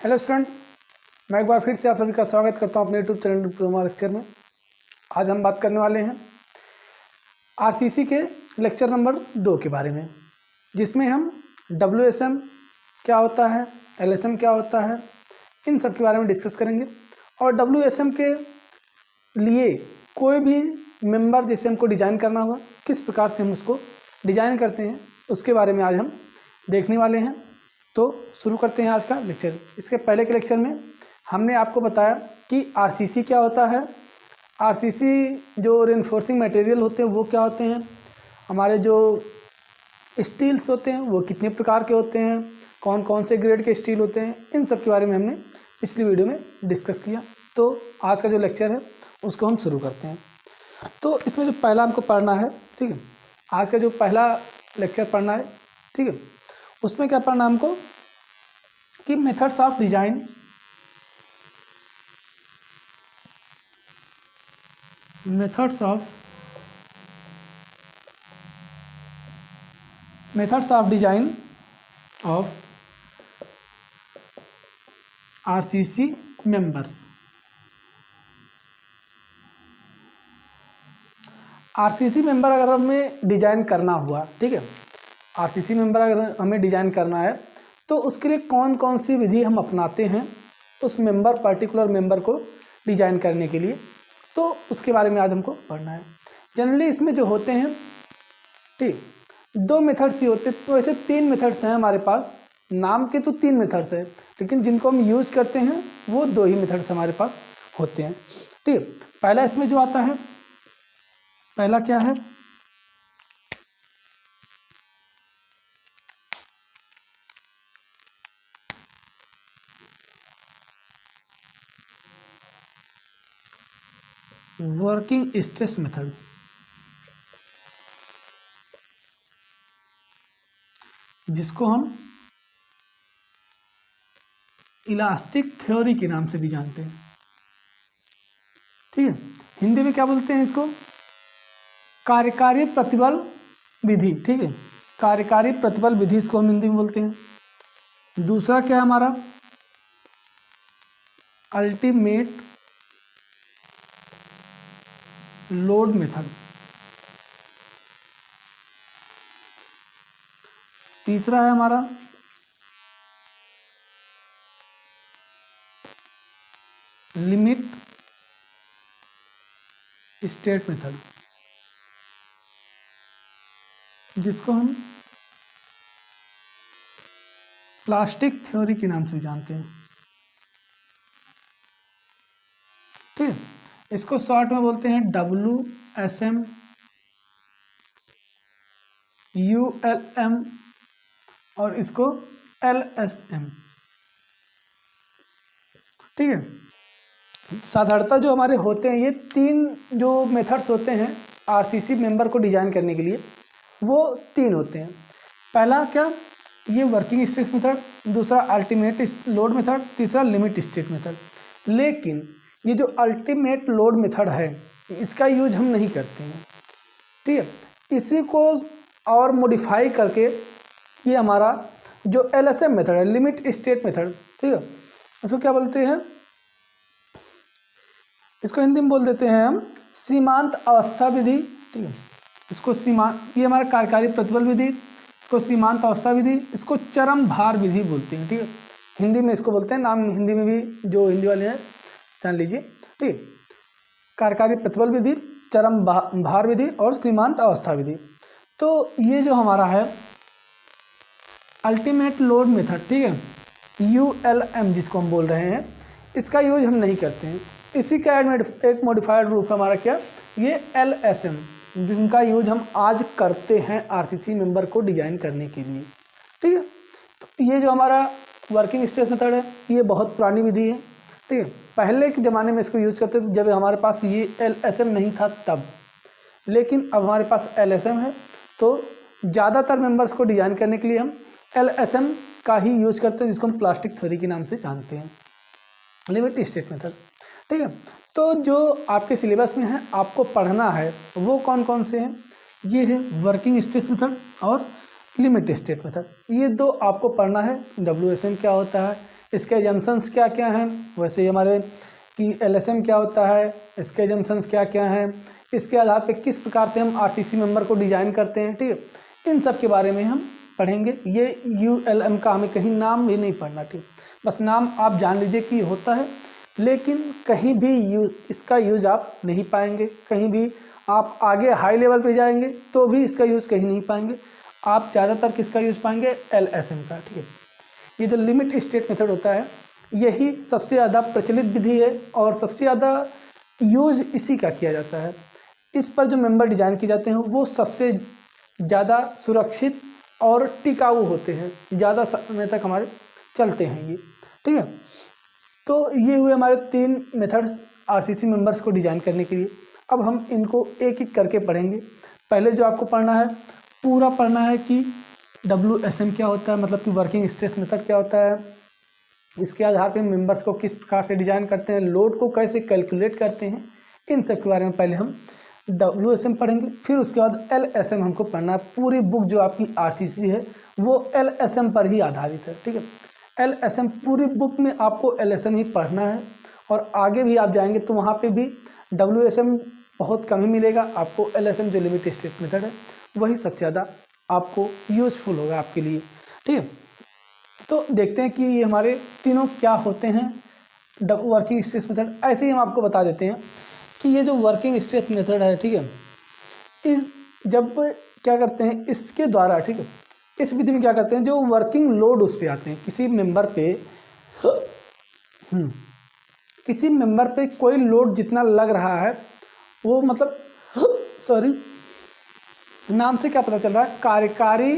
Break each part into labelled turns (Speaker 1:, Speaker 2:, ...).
Speaker 1: Hello student, मैं एक बार फिर से आप सभी का स्वागत करता हूं अपने यूट्यूब चैनल डिप्लोमा लेक्चर में। आज हम बात करने वाले हैं आरसीसी के लेक्चर नंबर 2 के बारे में, जिसमें हम डब्ल्यूएसएम क्या होता है, एलएसएम क्या होता है, इन सब के बारे में डिस्कस करेंगे। और डब्ल्यूएसएम के लिए कोई भी मेंबर जैसे हमको डिज़ाइन करना होगा, किस प्रकार से हम उसको डिज़ाइन करते हैं, उसके बारे में आज हम देखने वाले हैं। तो शुरू करते हैं आज का लेक्चर। इसके पहले के लेक्चर में हमने आपको बताया कि आरसीसी क्या होता है, आरसीसी जो रेनफोर्सिंग मटेरियल होते हैं वो क्या होते हैं, हमारे जो स्टील्स होते हैं वो कितने प्रकार के होते हैं, कौन कौन से ग्रेड के स्टील होते हैं, इन सब के बारे में हमने पिछली वीडियो में डिस्कस किया। तो आज का जो लेक्चर है उसको हम शुरू करते हैं। तो इसमें जो पहला हमको पढ़ना है, ठीक है, आज का जो पहला लेक्चर पढ़ना है, ठीक है, उसमें क्या पढ़ना हमको कि methods of design, methods of design of RCC members. RCC member अगर हमें डिजाइन करना हुआ, ठीक है, आरसीसी मेंबर अगर हमें डिजाइन करना है तो उसके लिए कौन कौन सी विधि हम अपनाते हैं उस मेंबर, पर्टिकुलर मेंबर को डिजाइन करने के लिए, तो उसके बारे में आज हमको पढ़ना है। जनरली इसमें जो होते हैं, ठीक, 2 मेथड्स ही होते हैं। तो ऐसे 3 मेथड्स हैं हमारे पास, नाम के तो 3 मेथड्स हैं, लेकिन जिनको हम यूज करते हैं वो 2 ही मेथड्स हमारे पास होते हैं। ठीक, पहला इसमें जो आता है, पहला क्या है, वर्किंग स्ट्रेस मेथड, जिसको हम इलास्टिक थ्योरी के नाम से भी जानते हैं। ठीक है, हिंदी में क्या बोलते हैं इसको, कार्यकारी प्रतिबल विधि। ठीक है, कार्यकारी प्रतिबल विधि इसको हम हिंदी में बोलते हैं। दूसरा क्या है हमारा, अल्टीमेट लोड मेथड। तीसरा है हमारा लिमिट स्टेट मेथड, जिसको हम प्लास्टिक थ्योरी के नाम से जानते हैं। ठीक है, इसको शॉर्ट में बोलते हैं WSM, ULM और इसको LSM। ठीक है, साधारणतः जो हमारे होते हैं ये 3 जो मेथड्स होते हैं आरसीसी मेंबर को डिजाइन करने के लिए, वो 3 होते हैं। पहला क्या, ये वर्किंग स्ट्रेस मेथड, दूसरा अल्टीमेट लोड मेथड, तीसरा लिमिट स्टेट मेथड। लेकिन ये जो अल्टीमेट लोड मेथड है इसका यूज हम नहीं करते हैं। ठीक है, इसी को और मॉडिफाई करके ये हमारा जो LSM मेथड है, लिमिट स्टेट मेथड, ठीक है, इसको क्या बोलते हैं, इसको हिंदी में बोल देते हैं हम सीमांत अवस्था विधि। ठीक है, इसको ये हमारा कार्यकारी प्रतिबल विधि, इसको सीमांत अवस्था विधि, इसको चरम भार विधि बोलते हैं। ठीक है, हिंदी में इसको बोलते हैं, नाम हिंदी में भी जो हिंदी वाले हैं जान लीजिए। ठीक है, कार्यकारी प्रतिबल विधि, चरम भार विधि और सीमांत अवस्था विधि। तो ये जो हमारा है अल्टीमेट लोड मेथड, ठीक है, ULM जिसको हम बोल रहे हैं, इसका यूज हम नहीं करते हैं। इसी का एक मॉडिफाइड रूप हमारा क्या, ये LSM, जिनका यूज हम आज करते हैं आरसीसी मेंबर को डिजाइन करने के लिए। ठीक है, तो ये जो हमारा वर्किंग स्ट्रेस मेथड है ये बहुत पुरानी विधि है। ठीक है, पहले के ज़माने में इसको यूज करते थे जब हमारे पास ये LSM नहीं था तब, लेकिन अब हमारे पास LSM है, तो ज़्यादातर मेंबर्स को डिजाइन करने के लिए हम LSM का ही यूज करते हैं, जिसको हम प्लास्टिक थ्योरी के नाम से जानते हैं, लिमिट स्टेट मेथड। ठीक है, तो जो आपके सिलेबस में है आपको पढ़ना है वो कौन कौन से हैं, ये है वर्किंग स्ट्रेस मेथड और लिमिट स्टेट मेथड, ये 2 आपको पढ़ना है। WSM क्या होता है, इसके एजम्पशंस क्या क्या हैं, वैसे ही हमारे कि LSM क्या होता है, इसके एजम्पशंस क्या क्या हैं, इसके आधार पे किस प्रकार से हम RCC मेंबर को डिज़ाइन करते हैं, ठीक है। इन सब के बारे में हम पढ़ेंगे। ये ULM का हमें कहीं नाम भी नहीं पढ़ना, ठीक, बस नाम आप जान लीजिए कि होता है, लेकिन कहीं भी इसका यूज़ आप नहीं पाएंगे। कहीं भी आप आगे हाई लेवल पे जाएंगे तो भी इसका यूज़ कहीं नहीं पाएंगे। आप ज़्यादातर किसका यूज़ पाएंगे, LSM का, ठीक है। ये जो लिमिट स्टेट मेथड होता है यही सबसे ज़्यादा प्रचलित विधि है और सबसे ज़्यादा यूज़ इसी का किया जाता है। इस पर जो मेंबर डिज़ाइन किए जाते हैं वो सबसे ज़्यादा सुरक्षित और टिकाऊ होते हैं, ज़्यादा समय तक हमारे चलते हैं ये, ठीक है। तो ये हुए हमारे 3 मेथड्स RCC मेंबर्स को डिज़ाइन करने के लिए। अब हम इनको एक एक करके पढ़ेंगे। पहले जो आपको पढ़ना है, पूरा पढ़ना है कि WSM क्या होता है, मतलब कि वर्किंग स्ट्रेस मेथड क्या होता है, इसके आधार पर मेंबर्स को किस प्रकार से डिज़ाइन करते हैं, लोड को कैसे कैलकुलेट करते हैं, इन सब के बारे में पहले हम WSM पढ़ेंगे। फिर उसके बाद LSM हमको पढ़ना है। पूरी बुक जो आपकी RCC है वो LSM पर ही आधारित है, ठीक है। LSM पूरी बुक में आपको LSM ही पढ़ना है और आगे भी आप जाएंगे तो वहाँ पे भी WSM बहुत कम ही मिलेगा आपको। LSM जो लिमिट स्टेट मेथड है वही सबसे ज़्यादा आपको यूजफुल होगा आपके लिए, ठीक है। तो देखते हैं कि ये हमारे तीनों क्या होते हैं वर्किंग स्ट्रेस मेथड। ऐसे ही हम आपको बता देते हैं कि ये जो वर्किंग स्ट्रेस मेथड है, ठीक है, इस जब क्या करते हैं इसके द्वारा, ठीक है, इस विधि में क्या करते हैं, जो वर्किंग लोड उस पर आते हैं किसी मेंबर पे, किसी मेंबर पे कोई लोड जितना लग रहा है वो, मतलब नाम से क्या पता चल रहा है, कार्यकारी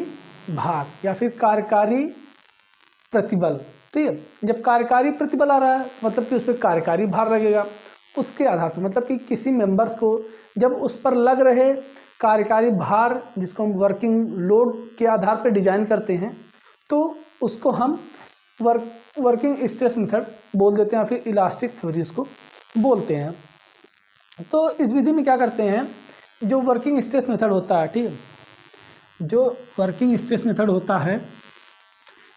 Speaker 1: भार या फिर कार्यकारी प्रतिबल, ठीक है। जब कार्यकारी प्रतिबल आ रहा है मतलब कि उस पर कार्यकारी भार लगेगा। उसके आधार पर मतलब कि किसी मेंबर्स को जब उस पर लग रहे कार्यकारी भार, जिसको हम वर्किंग लोड के आधार पर डिजाइन करते हैं, तो उसको हम वर्किंग स्ट्रेस मेथड बोल देते हैं या फिर इलास्टिक थ्योरी उसको बोलते हैं। तो इस विधि में क्या करते हैं, जो वर्किंग स्ट्रेस मेथड होता है, ठीक है, जो वर्किंग स्ट्रेस मेथड होता है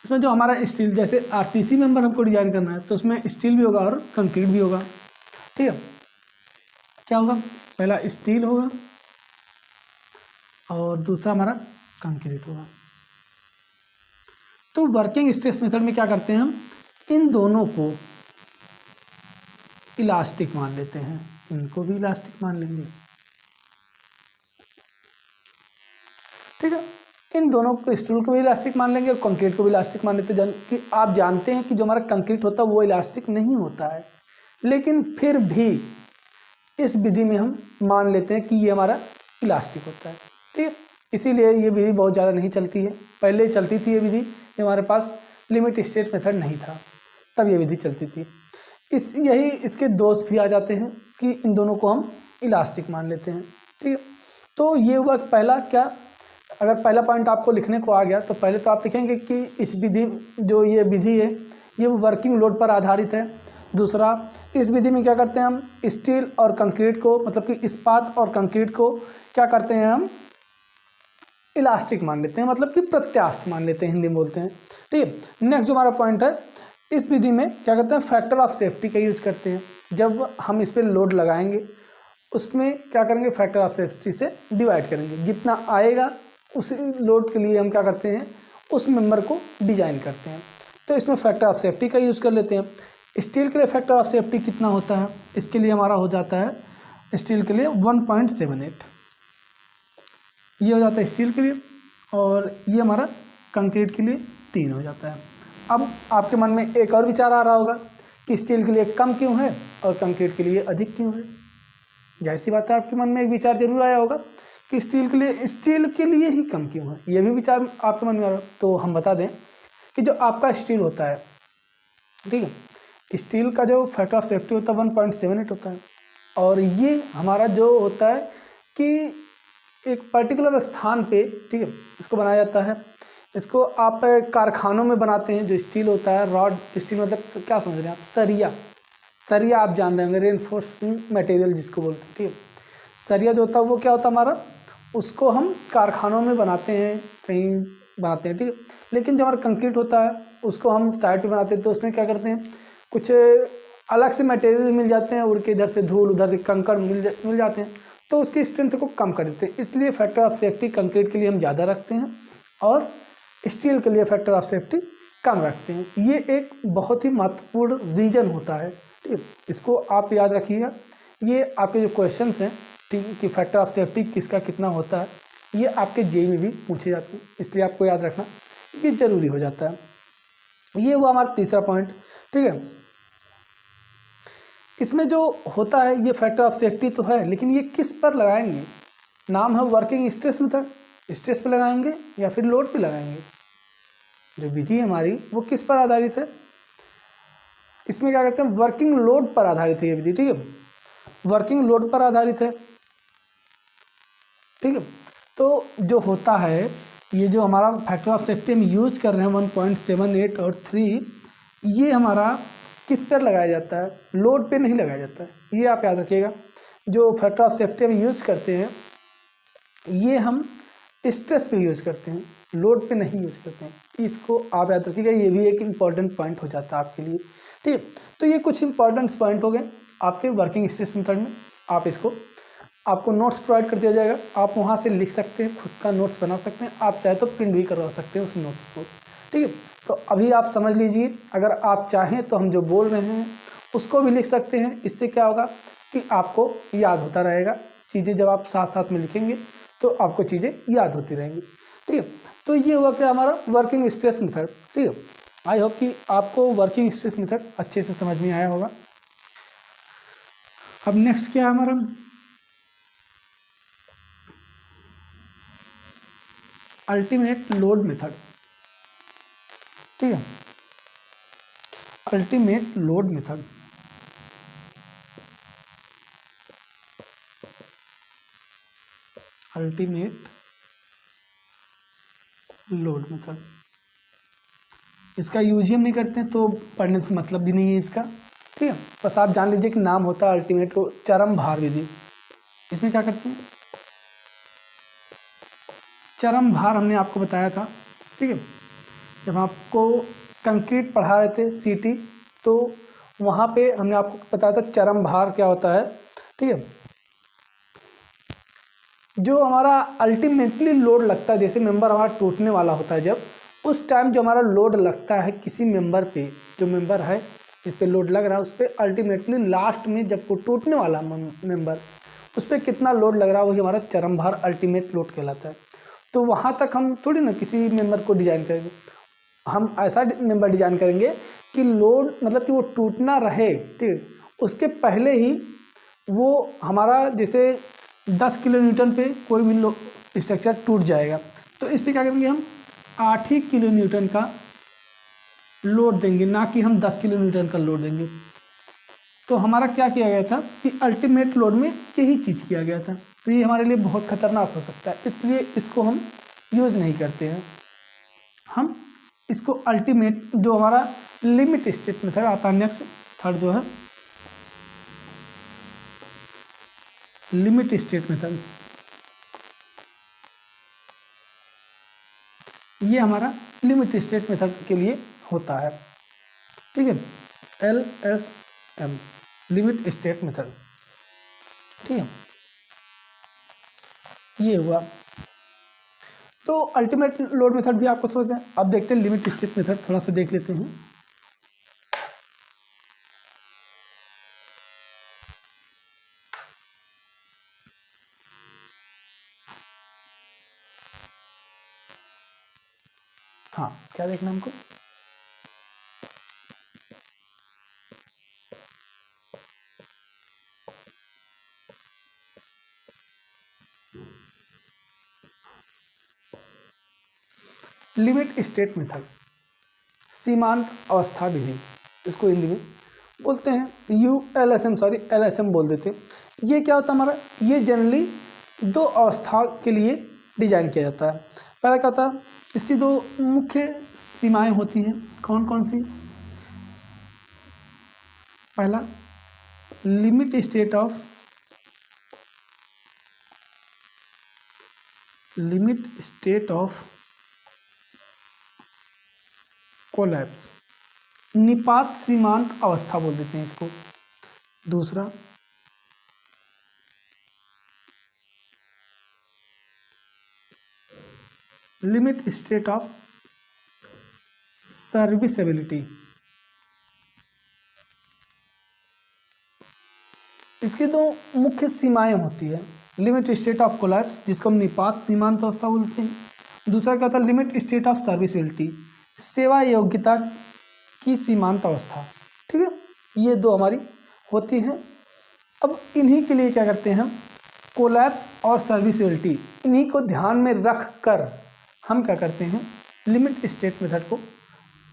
Speaker 1: इसमें जो हमारा स्टील, जैसे RCC मेंबर हमको डिजाइन करना है तो उसमें स्टील भी होगा और कंक्रीट भी होगा, ठीक है। क्या होगा, पहला स्टील होगा और दूसरा हमारा कंक्रीट होगा। तो वर्किंग स्ट्रेस मेथड में क्या करते हैं, हम इन दोनों को इलास्टिक मान लेते हैं, इनको भी इलास्टिक मान लेंगे, ठीक है। इन दोनों को, स्टील को भी इलास्टिक मान लेंगे और कंक्रीट को भी इलास्टिक मान लेते हैं। कि आप जानते हैं कि जो हमारा कंक्रीट होता है वो इलास्टिक नहीं होता है, लेकिन फिर भी इस विधि में हम मान लेते हैं कि ये हमारा इलास्टिक होता है, ठीक है। इसीलिए ये विधि बहुत ज़्यादा नहीं चलती है। पहले चलती थी ये विधि, हमारे पास लिमिट स्टेट मेथड नहीं था तब ये विधि चलती थी। यही इसके दोष भी आ जाते हैं कि इन दोनों को हम इलास्टिक मान लेते हैं, ठीक है। तो ये हुआ पहला। क्या, अगर पहला पॉइंट आपको लिखने को आ गया तो पहले तो आप लिखेंगे कि इस विधि, जो ये विधि है ये वर्किंग लोड पर आधारित है। दूसरा, इस विधि में क्या करते हैं, हम स्टील और कंक्रीट को, मतलब कि इस्पात और कंक्रीट को क्या करते हैं, हम इलास्टिक मान लेते हैं, मतलब कि प्रत्यास्थ मान लेते हैं, हिंदी में बोलते हैं, ठीक है। नेक्स्ट जो हमारा पॉइंट है, इस विधि में क्या करते हैं, फैक्टर ऑफ सेफ्टी का यूज़ करते हैं। जब हम इस पर लोड लगाएंगे उसमें क्या करेंगे, फैक्टर ऑफ सेफ्टी से डिवाइड करेंगे, जितना आएगा उसी लोड के लिए हम क्या करते हैं, उस मेंबर को डिजाइन करते हैं। तो इसमें फैक्टर ऑफ सेफ्टी का यूज़ कर लेते हैं। स्टील के लिए फैक्टर ऑफ सेफ्टी कितना होता है, इसके लिए हमारा हो जाता है स्टील के लिए 1.78, ये हो जाता है स्टील के लिए, और ये हमारा कंक्रीट के लिए 3 हो जाता है। अब आपके मन में एक और विचार आ रहा होगा कि स्टील के लिए कम क्यों है और कंक्रीट के लिए अधिक क्यों है। जाहिर सी बात है आपके मन में एक विचार जरूर आया होगा कि स्टील के लिए ही कम क्यों है, ये भी विचार आपके मन में आ रहा। तो हम बता दें कि जो आपका स्टील होता है, ठीक है, स्टील का जो फैक्टर ऑफ सेफ्टी होता है 1.78 होता है, और ये हमारा जो होता है कि एक पर्टिकुलर स्थान पे, ठीक है, इसको बनाया जाता है। इसको आप कारखानों में बनाते हैं। जो स्टील होता है, रॉड स्टील, मतलब क्या समझ रहे हैं आप, सरिया आप जान रहे होंगे, रेनफोर्सिंग मटेरियल जिसको बोलते हैं, ठीक है। सरिया जो होता है वो क्या होता है हमारा, उसको हम कारखानों में बनाते हैं, कहीं बनाते हैं, ठीक है। लेकिन जो हमारा कंक्रीट होता है उसको हम साइड पे बनाते हैं, तो उसमें क्या करते हैं, कुछ अलग से मटेरियल मिल जाते हैं, उड़ के इधर से धूल उधर से कंकड़ मिल जाते हैं, तो उसकी स्ट्रेंथ को कम कर देते हैं। इसलिए फैक्टर ऑफ सेफ्टी कंक्रीट के लिए हम ज़्यादा रखते हैं और स्टील के लिए फैक्टर ऑफ सेफ्टी कम रखते हैं। ये एक बहुत ही महत्वपूर्ण रीजन होता है, ठीक है। इसको आप याद रखिएगा। ये आपके जो क्वेश्चंस हैं, ठीक है, कि फैक्टर ऑफ सेफ्टी किसका कितना होता है, ये आपके जेईई में भी पूछे जाते हैं, इसलिए आपको याद रखना ये जरूरी हो जाता है। ये हुआ हमारा तीसरा पॉइंट, ठीक है। इसमें जो होता है ये फैक्टर ऑफ सेफ्टी तो है, लेकिन ये किस पर लगाएंगे? नाम है वर्किंग स्ट्रेस मेथड, स्ट्रेस पे लगाएंगे या फिर लोड पे लगाएंगे। जो विधि है हमारी वो किस पर आधारित है? इसमें क्या कहते हैं, वर्किंग लोड पर आधारित है ये विधि, ठीक है, वर्किंग लोड पर आधारित है, ठीक है। तो जो होता है, ये जो हमारा फैक्टर ऑफ सेफ्टी हम यूज कर रहे हैं 1.78 और 3, ये हमारा किस पर लगाया जाता है? लोड पे नहीं लगाया जाता है, ये आप याद रखिएगा। जो फैक्टर ऑफ सेफ्टी हम यूज करते हैं ये हम स्ट्रेस पे यूज करते हैं, लोड पे नहीं यूज करते हैं, इसको आप याद रखिएगा। ये भी एक इम्पॉर्टेंट पॉइंट हो जाता है आपके लिए, ठीक है। तो ये कुछ इंपॉर्टेंट पॉइंट हो गए आपके वर्किंग स्ट्रेस मेथड में। आप इसको, आपको नोट्स प्रोवाइड कर दिया जाएगा, आप वहाँ से लिख सकते हैं, खुद का नोट्स बना सकते हैं, आप चाहे तो प्रिंट भी करवा सकते हैं उस नोट्स को, ठीक है। तो अभी आप समझ लीजिए, अगर आप चाहें तो हम जो बोल रहे हैं उसको भी लिख सकते हैं। इससे क्या होगा कि आपको याद होता रहेगा चीज़ें, जब आप साथ साथ में लिखेंगे तो आपको चीज़ें याद होती रहेंगी, ठीक है। तो ये हुआ क्या हमारा वर्किंग स्ट्रेस मेथड, ठीक है। आई होप कि आपको वर्किंग स्ट्रेस मेथड अच्छे से समझ में आया होगा। अब नेक्स्ट क्या है हमारा, अल्टीमेट लोड मेथड, ठीक है, ultimate load method. Ultimate load method, इसका यूज ही हम नहीं करते हैं तो पढ़ने से मतलब भी नहीं है इसका, ठीक है। बस आप जान लीजिए कि नाम होता है अल्टीमेट चरम भार विधि। इसमें क्या करते हैं, चरम भार हमने आपको बताया था, ठीक है। जब आपको कंक्रीट पढ़ा रहे थे सीटी, तो वहाँ पे हमने आपको बताया था चरम भार क्या होता है, ठीक है। जो हमारा अल्टीमेटली लोड लगता है, जैसे मेंबर हमारा टूटने वाला होता है, जब उस टाइम जो हमारा लोड लगता है किसी मेंबर पे, जो मेंबर है जिस पे लोड लग रहा है उस पर अल्टीमेटली लास्ट में जब वो टूटने वाला मेंबर, उस पर कितना लोड लग रहा है, वही हमारा चरम भार अल्टीमेट लोड कहलाता है। तो वहाँ तक हम थोड़ी ना किसी मेंबर को डिजाइन करेंगे, हम ऐसा मेंबर डिजाइन करेंगे कि लोड मतलब कि वो टूटना रहे, ठीक, उसके पहले ही वो हमारा जैसे 10 किलो न्यूटन पे कोई भी स्ट्रक्चर टूट जाएगा, तो इस पर क्या करेंगे, हम 8 ही किलो न्यूटन का लोड देंगे, ना कि हम 10 किलो न्यूटन का लोड देंगे। तो हमारा क्या किया गया था कि अल्टीमेट लोड में यही चीज़ किया गया था, तो ये हमारे लिए बहुत खतरनाक हो सकता है, इसलिए इसको हम यूज़ नहीं करते हैं। हम इसको अल्टीमेट, जो हमारा लिमिट स्टेट मेथड आता है नेक्स्ट, थर्ड जो है लिमिट स्टेट मेथड, ये हमारा लिमिट स्टेट मेथड के लिए होता है, ठीक है, LSM लिमिट स्टेट मेथड, ठीक है। ये हुआ, तो अल्टीमेट लोड मेथड भी आपको समझ में। अब देखते हैं लिमिट स्टेट मेथड, थोड़ा सा देख लेते हैं। हाँ, क्या देखना हमको, लिमिट स्टेट मेथड, सीमांत अवस्था विधि, इसको हिंदी में बोलते हैं LSM बोल देते हैं। ये क्या होता है हमारा, ये जनरली 2 अवस्था के लिए डिजाइन किया जाता है। पहला क्या होता है, इसकी 2 मुख्य सीमाएं होती हैं, कौन कौन सी, पहला लिमिट स्टेट ऑफ कोलैप्स, निपात सीमांत अवस्था बोल देते हैं इसको। दूसरा लिमिट स्टेट ऑफ सर्विसेबिलिटी। इसकी दो मुख्य सीमाएं होती है, लिमिट स्टेट ऑफ कोलैप्स जिसको हम निपात सीमांत अवस्था बोलते हैं, दूसरा क्या होता है लिमिट स्टेट ऑफ सर्विसेबिलिटी, सेवा योग्यता की सीमांत अवस्था। ठीक है, ये दो हमारी होती हैं। अब इन्हीं के लिए क्या करते हैं हम, कोलैप्स और सर्विसेबिलिटी, इन्हीं को ध्यान में रख कर हम क्या करते हैं, लिमिट स्टेट मेथड को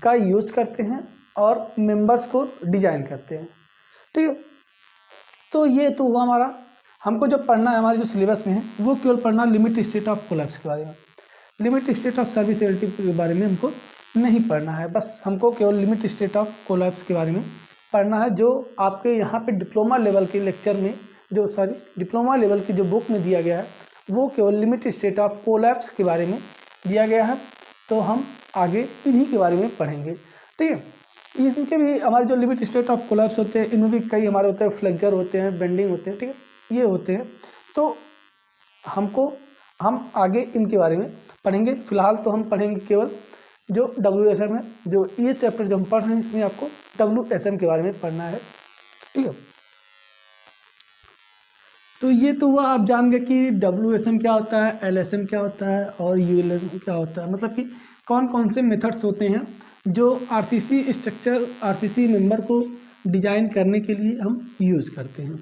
Speaker 1: का यूज करते हैं और मेंबर्स को डिजाइन करते हैं। ठीक है, तो ये तो हुआ हमारा, हमको जो पढ़ना है हमारे जो सिलेबस में है वो केवल पढ़ना लिमिट स्टेट ऑफ कोलैप्स के बारे में, लिमिट स्टेट ऑफ सर्विसेबिलिटी के बारे में हमको नहीं पढ़ना है। बस हमको केवल लिमिट स्टेट ऑफ कोलैप्स के बारे में पढ़ना है, जो आपके यहाँ पे डिप्लोमा लेवल के लेक्चर में डिप्लोमा लेवल की जो बुक में दिया गया है वो केवल लिमिट स्टेट ऑफ कोलैप्स के बारे में दिया गया है। तो हम आगे इन्हीं के बारे में पढ़ेंगे। ठीक है, इनके भी हमारे जो लिमिट स्टेट ऑफ कोलैप्स होते हैं इनमें भी कई हमारे होते हैं, फ्लेक्चर होते हैं, बेंडिंग होते हैं। ठीक है, ये होते हैं, तो हम आगे इनके बारे में पढ़ेंगे। फिलहाल तो हम पढ़ेंगे केवल जो WSM है, जो ये चैप्टर जो हम पढ़ रहे हैं इसमें आपको WSM के बारे में पढ़ना है। ठीक है, तो ये तो हुआ, आप जान गए कि WSM क्या होता है, LSM क्या होता है और ULSM क्या होता है, मतलब कि कौन कौन से मेथड्स होते हैं जो RCC स्ट्रक्चर, RCC मेंबर को डिजाइन करने के लिए हम यूज करते हैं।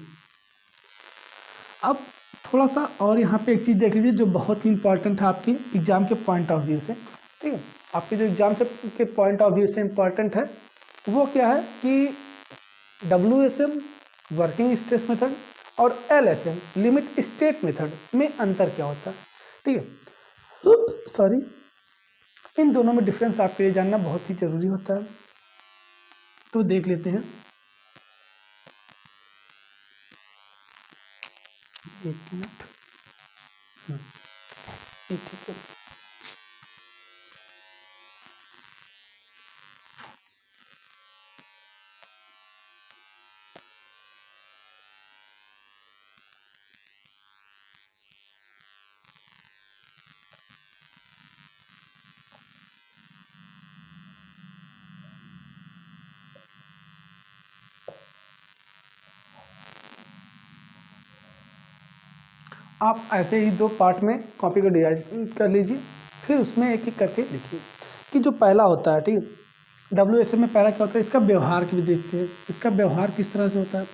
Speaker 1: अब थोड़ा सा और यहाँ पे एक चीज़ देख लीजिए जो बहुत ही इंपॉर्टेंट है आपकी एग्जाम के पॉइंट ऑफ व्यू से। ठीक है, आपके जो एग्जाम से के पॉइंट ऑफ व्यू से इम्पॉर्टेंट है वो क्या है कि WSM वर्किंग स्ट्रेस मेथड और LSM लिमिट स्टेट मेथड में अंतर क्या होता है। ठीक है, सॉरी, इन दोनों में डिफरेंस आपके लिए जानना बहुत ही ज़रूरी होता है। तो देख लेते हैं, एक मिनट, ठीक है। आप ऐसे ही दो पार्ट में कॉपी को डिवाइड कर लीजिए, फिर उसमें एक एक करके लिखिए कि जो पहला होता है, ठीक है, WSM में पहला क्या होता है, इसका व्यवहार की भी देखते हैं, इसका व्यवहार किस तरह से होता है।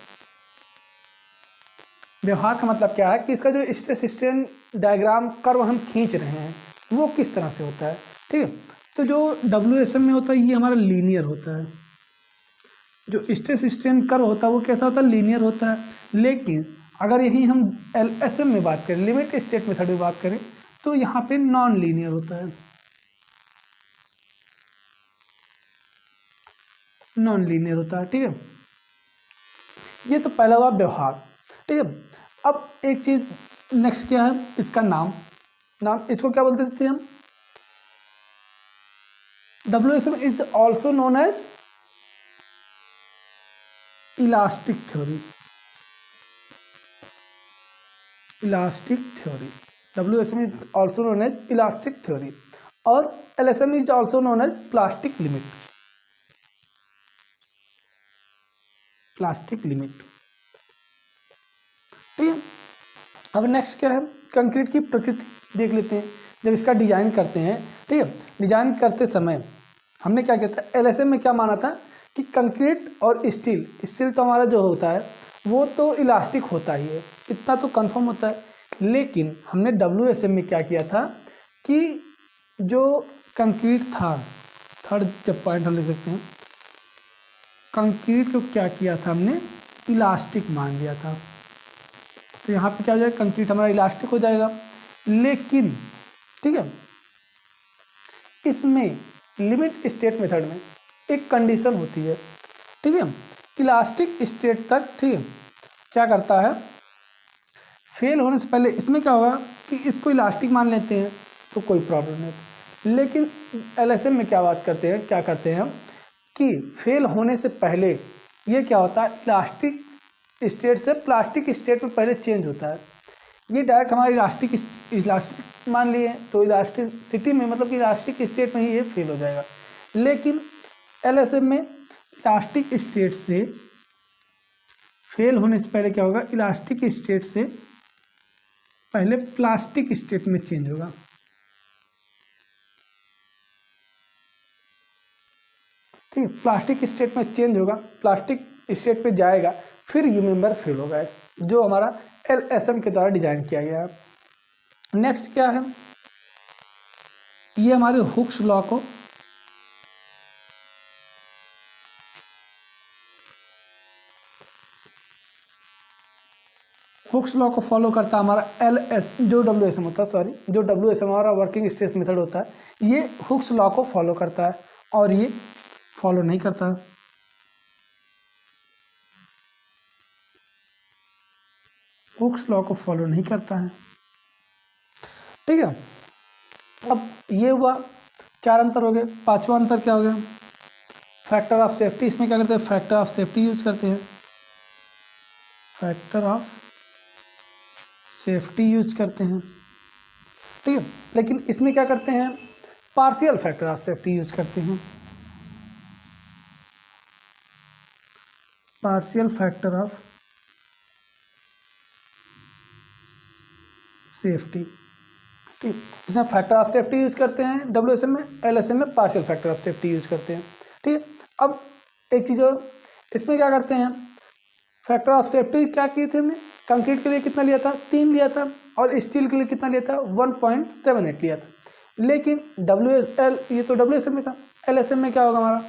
Speaker 1: व्यवहार का मतलब क्या है कि इसका जो स्ट्रेस स्ट्रेन डायग्राम कर्व हम खींच रहे हैं वो किस तरह से होता है। ठीक है, तो जो WSM में होता है ये हमारा लीनियर होता है, जो स्ट्रेस स्ट्रेन कर्व होता है वो कैसा होता है, लीनियर होता है। लेकिन अगर यही हम LSM में बात करें, लिमिट स्टेट मेथड में बात करें, तो यहाँ पे नॉन लीनियर होता है, नॉन लीनियर होता है। ठीक है, ये तो पहला हुआ व्यवहार। ठीक है, अब एक चीज नेक्स्ट क्या है, इसका नाम इसको क्या बोलते थे हम, WSM is also known as elastic theory, WSM is also known as elastic theory, और LSM is also known as plastic limit, ठीक है। अब नेक्स्ट क्या है, कंक्रीट की प्रकृति देख लेते हैं। जब इसका डिजाइन करते हैं, ठीक है, डिजाइन करते समय हमने क्या किया था, LSM में क्या माना था कि कंक्रीट और स्टील तो हमारा जो होता है वो तो इलास्टिक होता ही है, इतना तो कंफर्म होता है। लेकिन हमने WSM में क्या किया था कि जो कंक्रीट था, थर्ड जब पॉइंट हम लिख सकते हैं, कंक्रीट को क्या किया था हमने, इलास्टिक मान लिया था। तो यहाँ पे क्या हो जाएगा, कंक्रीट हमारा इलास्टिक हो जाएगा। लेकिन ठीक है, इसमें लिमिट स्टेट मेथड में एक कंडीशन होती है, ठीक है, इलास्टिक स्टेट तक, ठीक है, क्या करता है, फेल होने से पहले इसमें क्या होगा कि इसको इलास्टिक मान लेते हैं तो कोई प्रॉब्लम नहीं, लेकिन LSM में क्या बात करते हैं, क्या करते हैं हम कि फेल होने से पहले ये क्या होता है, इलास्टिक स्टेट से प्लास्टिक स्टेट में पहले चेंज होता है। ये डायरेक्ट हमारा इलास्टिक मान लिए तो इलास्टिसिटी में मतलब कि इलास्टिक स्टेट में ही ये फेल हो जाएगा। लेकिन LSM में इलास्टिक स्टेट से फेल होने से पहले क्या होगा, इलास्टिक स्टेट से पहले प्लास्टिक स्टेट में चेंज होगा। ठीक है, प्लास्टिक स्टेट में चेंज होगा, प्लास्टिक स्टेट पे जाएगा, फिर ये मेंबर फेल होगा, जो हमारा LSM के द्वारा डिजाइन किया गया है। नेक्स्ट क्या है, ये हमारे हुक्स लॉ को फॉलो करता है हमारा जो WSM होता है, जो WSM हमारा वर्किंग स्ट्रेस मेथड होता है, ये हुक्स लॉ को फॉलो करता है और ये फॉलो नहीं करता है। हुक्स लॉ को फॉलो नहीं करता है। ठीक है, अब ये हुआ, 4 अंतर हो गए। 5वां अंतर क्या हो गया, फैक्टर ऑफ सेफ्टी। इसमें क्या करते हैं, फैक्टर ऑफ सेफ्टी यूज करते हैं, फैक्टर ऑफ सेफ्टी यूज करते हैं। ठीक है, लेकिन इसमें क्या करते हैं, partial factor of safety use करते हैं, पार्शियल फैक्टर ऑफ सेफ्टी। ठीक, इसमें फैक्टर ऑफ सेफ्टी यूज करते हैं WSM में, LSM में partial factor of safety use करते हैं। ठीक है, अब एक चीज़ और, इसमें क्या करते हैं, फैक्टर ऑफ सेफ्टी क्या किए थे हमने, कंक्रीट के लिए कितना लिया था, 3 लिया था, और स्टील के लिए कितना लिया था, 1.78 लिया था। लेकिन ये तो WSM में था, LSM में क्या होगा हमारा,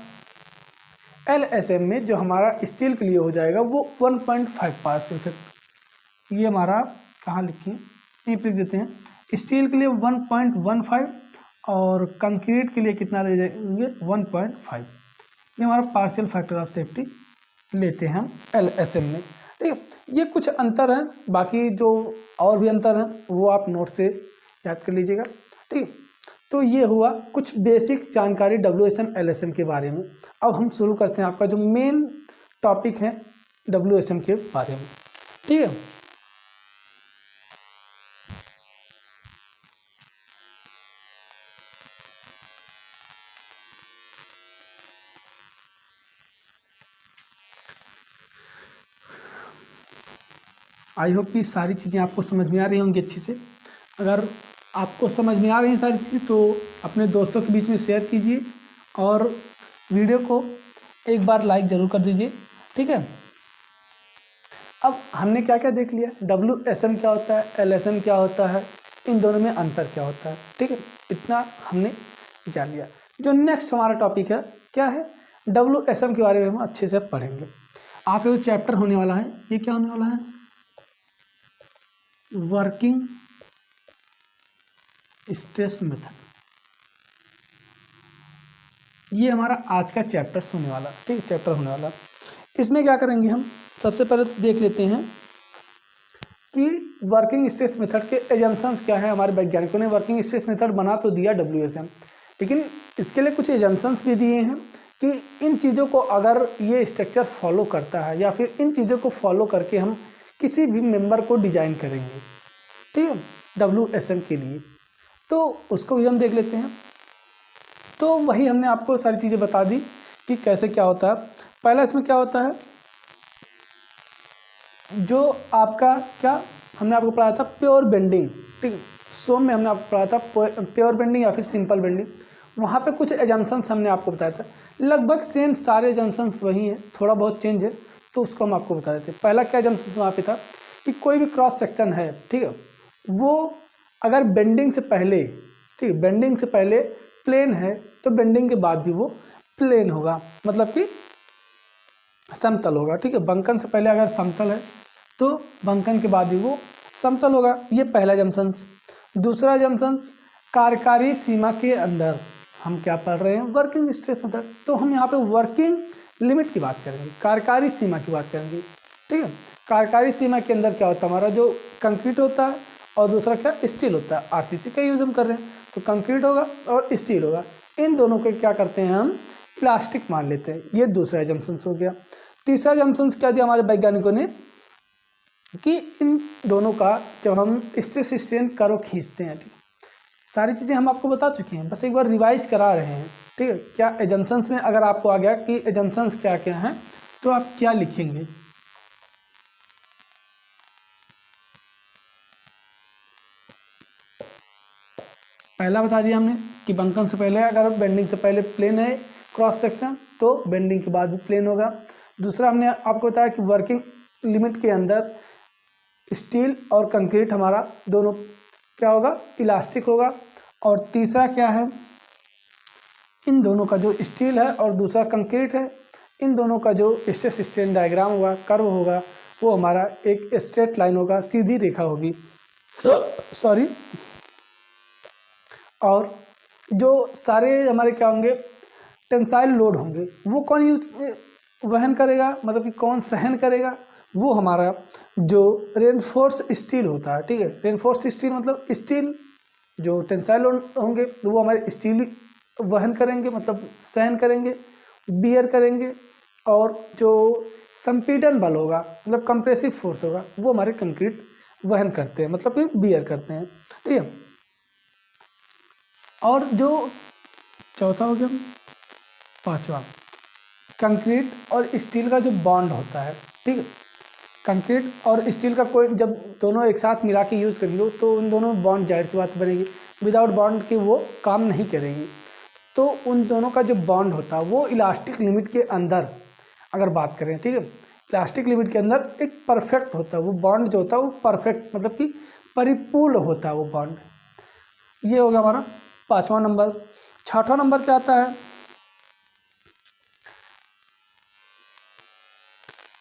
Speaker 1: LSM में जो हमारा स्टील के लिए हो जाएगा वो 1.5 पार्शियल फैक्टर। ये हमारा कहाँ लिखिए, ये लिख देते हैं, स्टील के लिए 1.15 और कंक्रीट के लिए कितना ले जाएंगे, 1.5। ये हमारा पार्शियल फैक्टर ऑफ सेफ्टी लेते हैं हम LSM में। ठीक है, ये कुछ अंतर हैं, बाकी जो और भी अंतर हैं वो आप नोट से याद कर लीजिएगा। ठीक है, तो ये हुआ कुछ बेसिक जानकारी WSM LSM के बारे में। अब हम शुरू करते हैं आपका जो मेन टॉपिक है WSM के बारे में। ठीक है, आई होप कि सारी चीज़ें आपको समझ में आ रही होंगी अच्छी से। अगर आपको समझ में आ रही हैं सारी चीज़ें तो अपने दोस्तों के बीच में शेयर कीजिए और वीडियो को एक बार लाइक ज़रूर कर दीजिए। ठीक है, अब हमने क्या क्या देख लिया, WSM क्या होता है, LSM क्या होता है, इन दोनों में अंतर क्या होता है। ठीक है, इतना हमने जान लिया। जो नेक्स्ट हमारा टॉपिक है क्या है, WSM के बारे में हम अच्छे से पढ़ेंगे। आज का जो चैप्टर होने वाला है ये क्या होने वाला है, वर्किंग स्ट्रेस मेथड। ये हमारा आज का चैप्टर होने वाला, ठीक है, चैप्टर होने वाला। इसमें क्या करेंगे हम, सबसे पहले तो देख लेते हैं कि वर्किंग स्ट्रेस मेथड के एजम्पशंस क्या है। हमारे वैज्ञानिकों ने वर्किंग स्ट्रेस मेथड बना तो दिया WSM, लेकिन इसके लिए कुछ एजम्पशंस भी दिए हैं कि इन चीज़ों को अगर ये स्ट्रक्चर फॉलो करता है या फिर इन चीज़ों को फॉलो करके हम किसी भी मेंबर को डिजाइन करेंगे, ठीक है, WSM के लिए, तो उसको भी हम देख लेते हैं। तो वही हमने आपको सारी चीज़ें बता दी कि कैसे क्या होता है। पहला इसमें क्या होता है, जो आपका क्या हमने आपको पढ़ाया था, प्योर बेंडिंग। ठीक है, सोम में हमने आपको पढ़ाया था प्योर बेंडिंग या फिर सिंपल बेंडिंग। वहाँ पे कुछ एजम्पशंस हमने आपको बताया था, लगभग सेम सारे एजम्पशंस वही हैं, थोड़ा बहुत चेंज है, तो उसको हम आपको बता देते हैं। पहला क्या एजम्पशंस वहाँ पे था कि कोई भी क्रॉस सेक्शन है, ठीक है, वो अगर बेंडिंग से पहले, ठीक है, बेंडिंग से पहले प्लेन है तो बेंडिंग के बाद भी वो प्लेन होगा, मतलब कि समतल होगा। ठीक है, बंकन से पहले अगर समतल है तो बंकन के बाद भी वो समतल होगा। ये पहला जंक्शंस। दूसरा जंक्शंस, कार्यकारी सीमा के अंदर हम क्या पढ़ रहे हैं, वर्किंग स्ट्रेस मेथड। तो हम यहाँ पे वर्किंग लिमिट की बात करेंगे, कार्यकारी सीमा की बात करेंगे। ठीक है, कार्यकारी सीमा के अंदर क्या होता है, हमारा जो कंक्रीट होता है और दूसरा क्या स्टील होता है। RCC का यूज़ हम कर रहे हैं तो कंक्रीट होगा और स्टील होगा, इन दोनों को क्या करते हैं हम इलास्टिक मान लेते हैं। ये दूसरा एजम्पशन हो गया। तीसरा एजम्पशन क्या दिया हमारे वैज्ञानिकों ने कि इन दोनों का जब हम स्ट्रेस स्ट्रेन कर्व खींचते हैं, ठीक, सारी चीज़ें हम आपको बता चुके हैं, बस एक बार रिवाइज करा रहे हैं, ठीक है। क्या एजम्पशंस में अगर आपको आ गया कि एजम्पशंस क्या क्या हैं तो आप क्या लिखेंगे? पहला बता दिया हमने कि बंकन से पहले अगर बेंडिंग से पहले प्लेन है क्रॉस सेक्शन तो बेंडिंग के बाद भी प्लेन होगा। दूसरा हमने आपको बताया कि वर्किंग लिमिट के अंदर स्टील और कंक्रीट हमारा दोनों क्या होगा इलास्टिक होगा। और तीसरा क्या है, इन दोनों का जो स्टील है और दूसरा कंक्रीट है, इन दोनों का जो स्ट्रेस स्ट्रेन डायग्राम होगा कर्व होगा वो हमारा एक स्ट्रेट लाइन होगा, सीधी रेखा होगी सॉरी। और जो सारे हमारे क्या होंगे टेंसाइल लोड होंगे वो कौन वहन करेगा, मतलब कि कौन सहन करेगा, वो हमारा जो रेनफोर्स स्टील होता है, ठीक है। रेनफोर्स स्टील मतलब स्टील जो टेंसाइल लोड होंगे वो हमारे स्टील वहन करेंगे, मतलब सहन करेंगे, बियर करेंगे। और जो संपीड़न बल होगा मतलब कंप्रेसिव फोर्स होगा वो हमारे कंक्रीट वहन करते हैं, मतलब कि बियर करते हैं, ठीक है। और जो चौथा हो गया, पांचवा कंक्रीट और स्टील का जो बॉन्ड होता है, ठीक है। कंक्रीट और स्टील का कोई जब दोनों एक साथ मिला के यूज़ करेंगे तो उन दोनों बॉन्ड जाहिर सी बात बनेगी, विदाउट बॉन्ड के वो काम नहीं करेगी। तो उन दोनों का जो बॉन्ड होता है वो इलास्टिक लिमिट के अंदर अगर बात करें, ठीक है, इलास्टिक लिमिट के अंदर एक परफेक्ट होता है वो बॉन्ड जो होता है वो परफेक्ट मतलब कि परिपूर्ण होता है वो बॉन्ड। ये हो गया हमारा पांचवा नंबर। छठवां नंबर क्या आता है,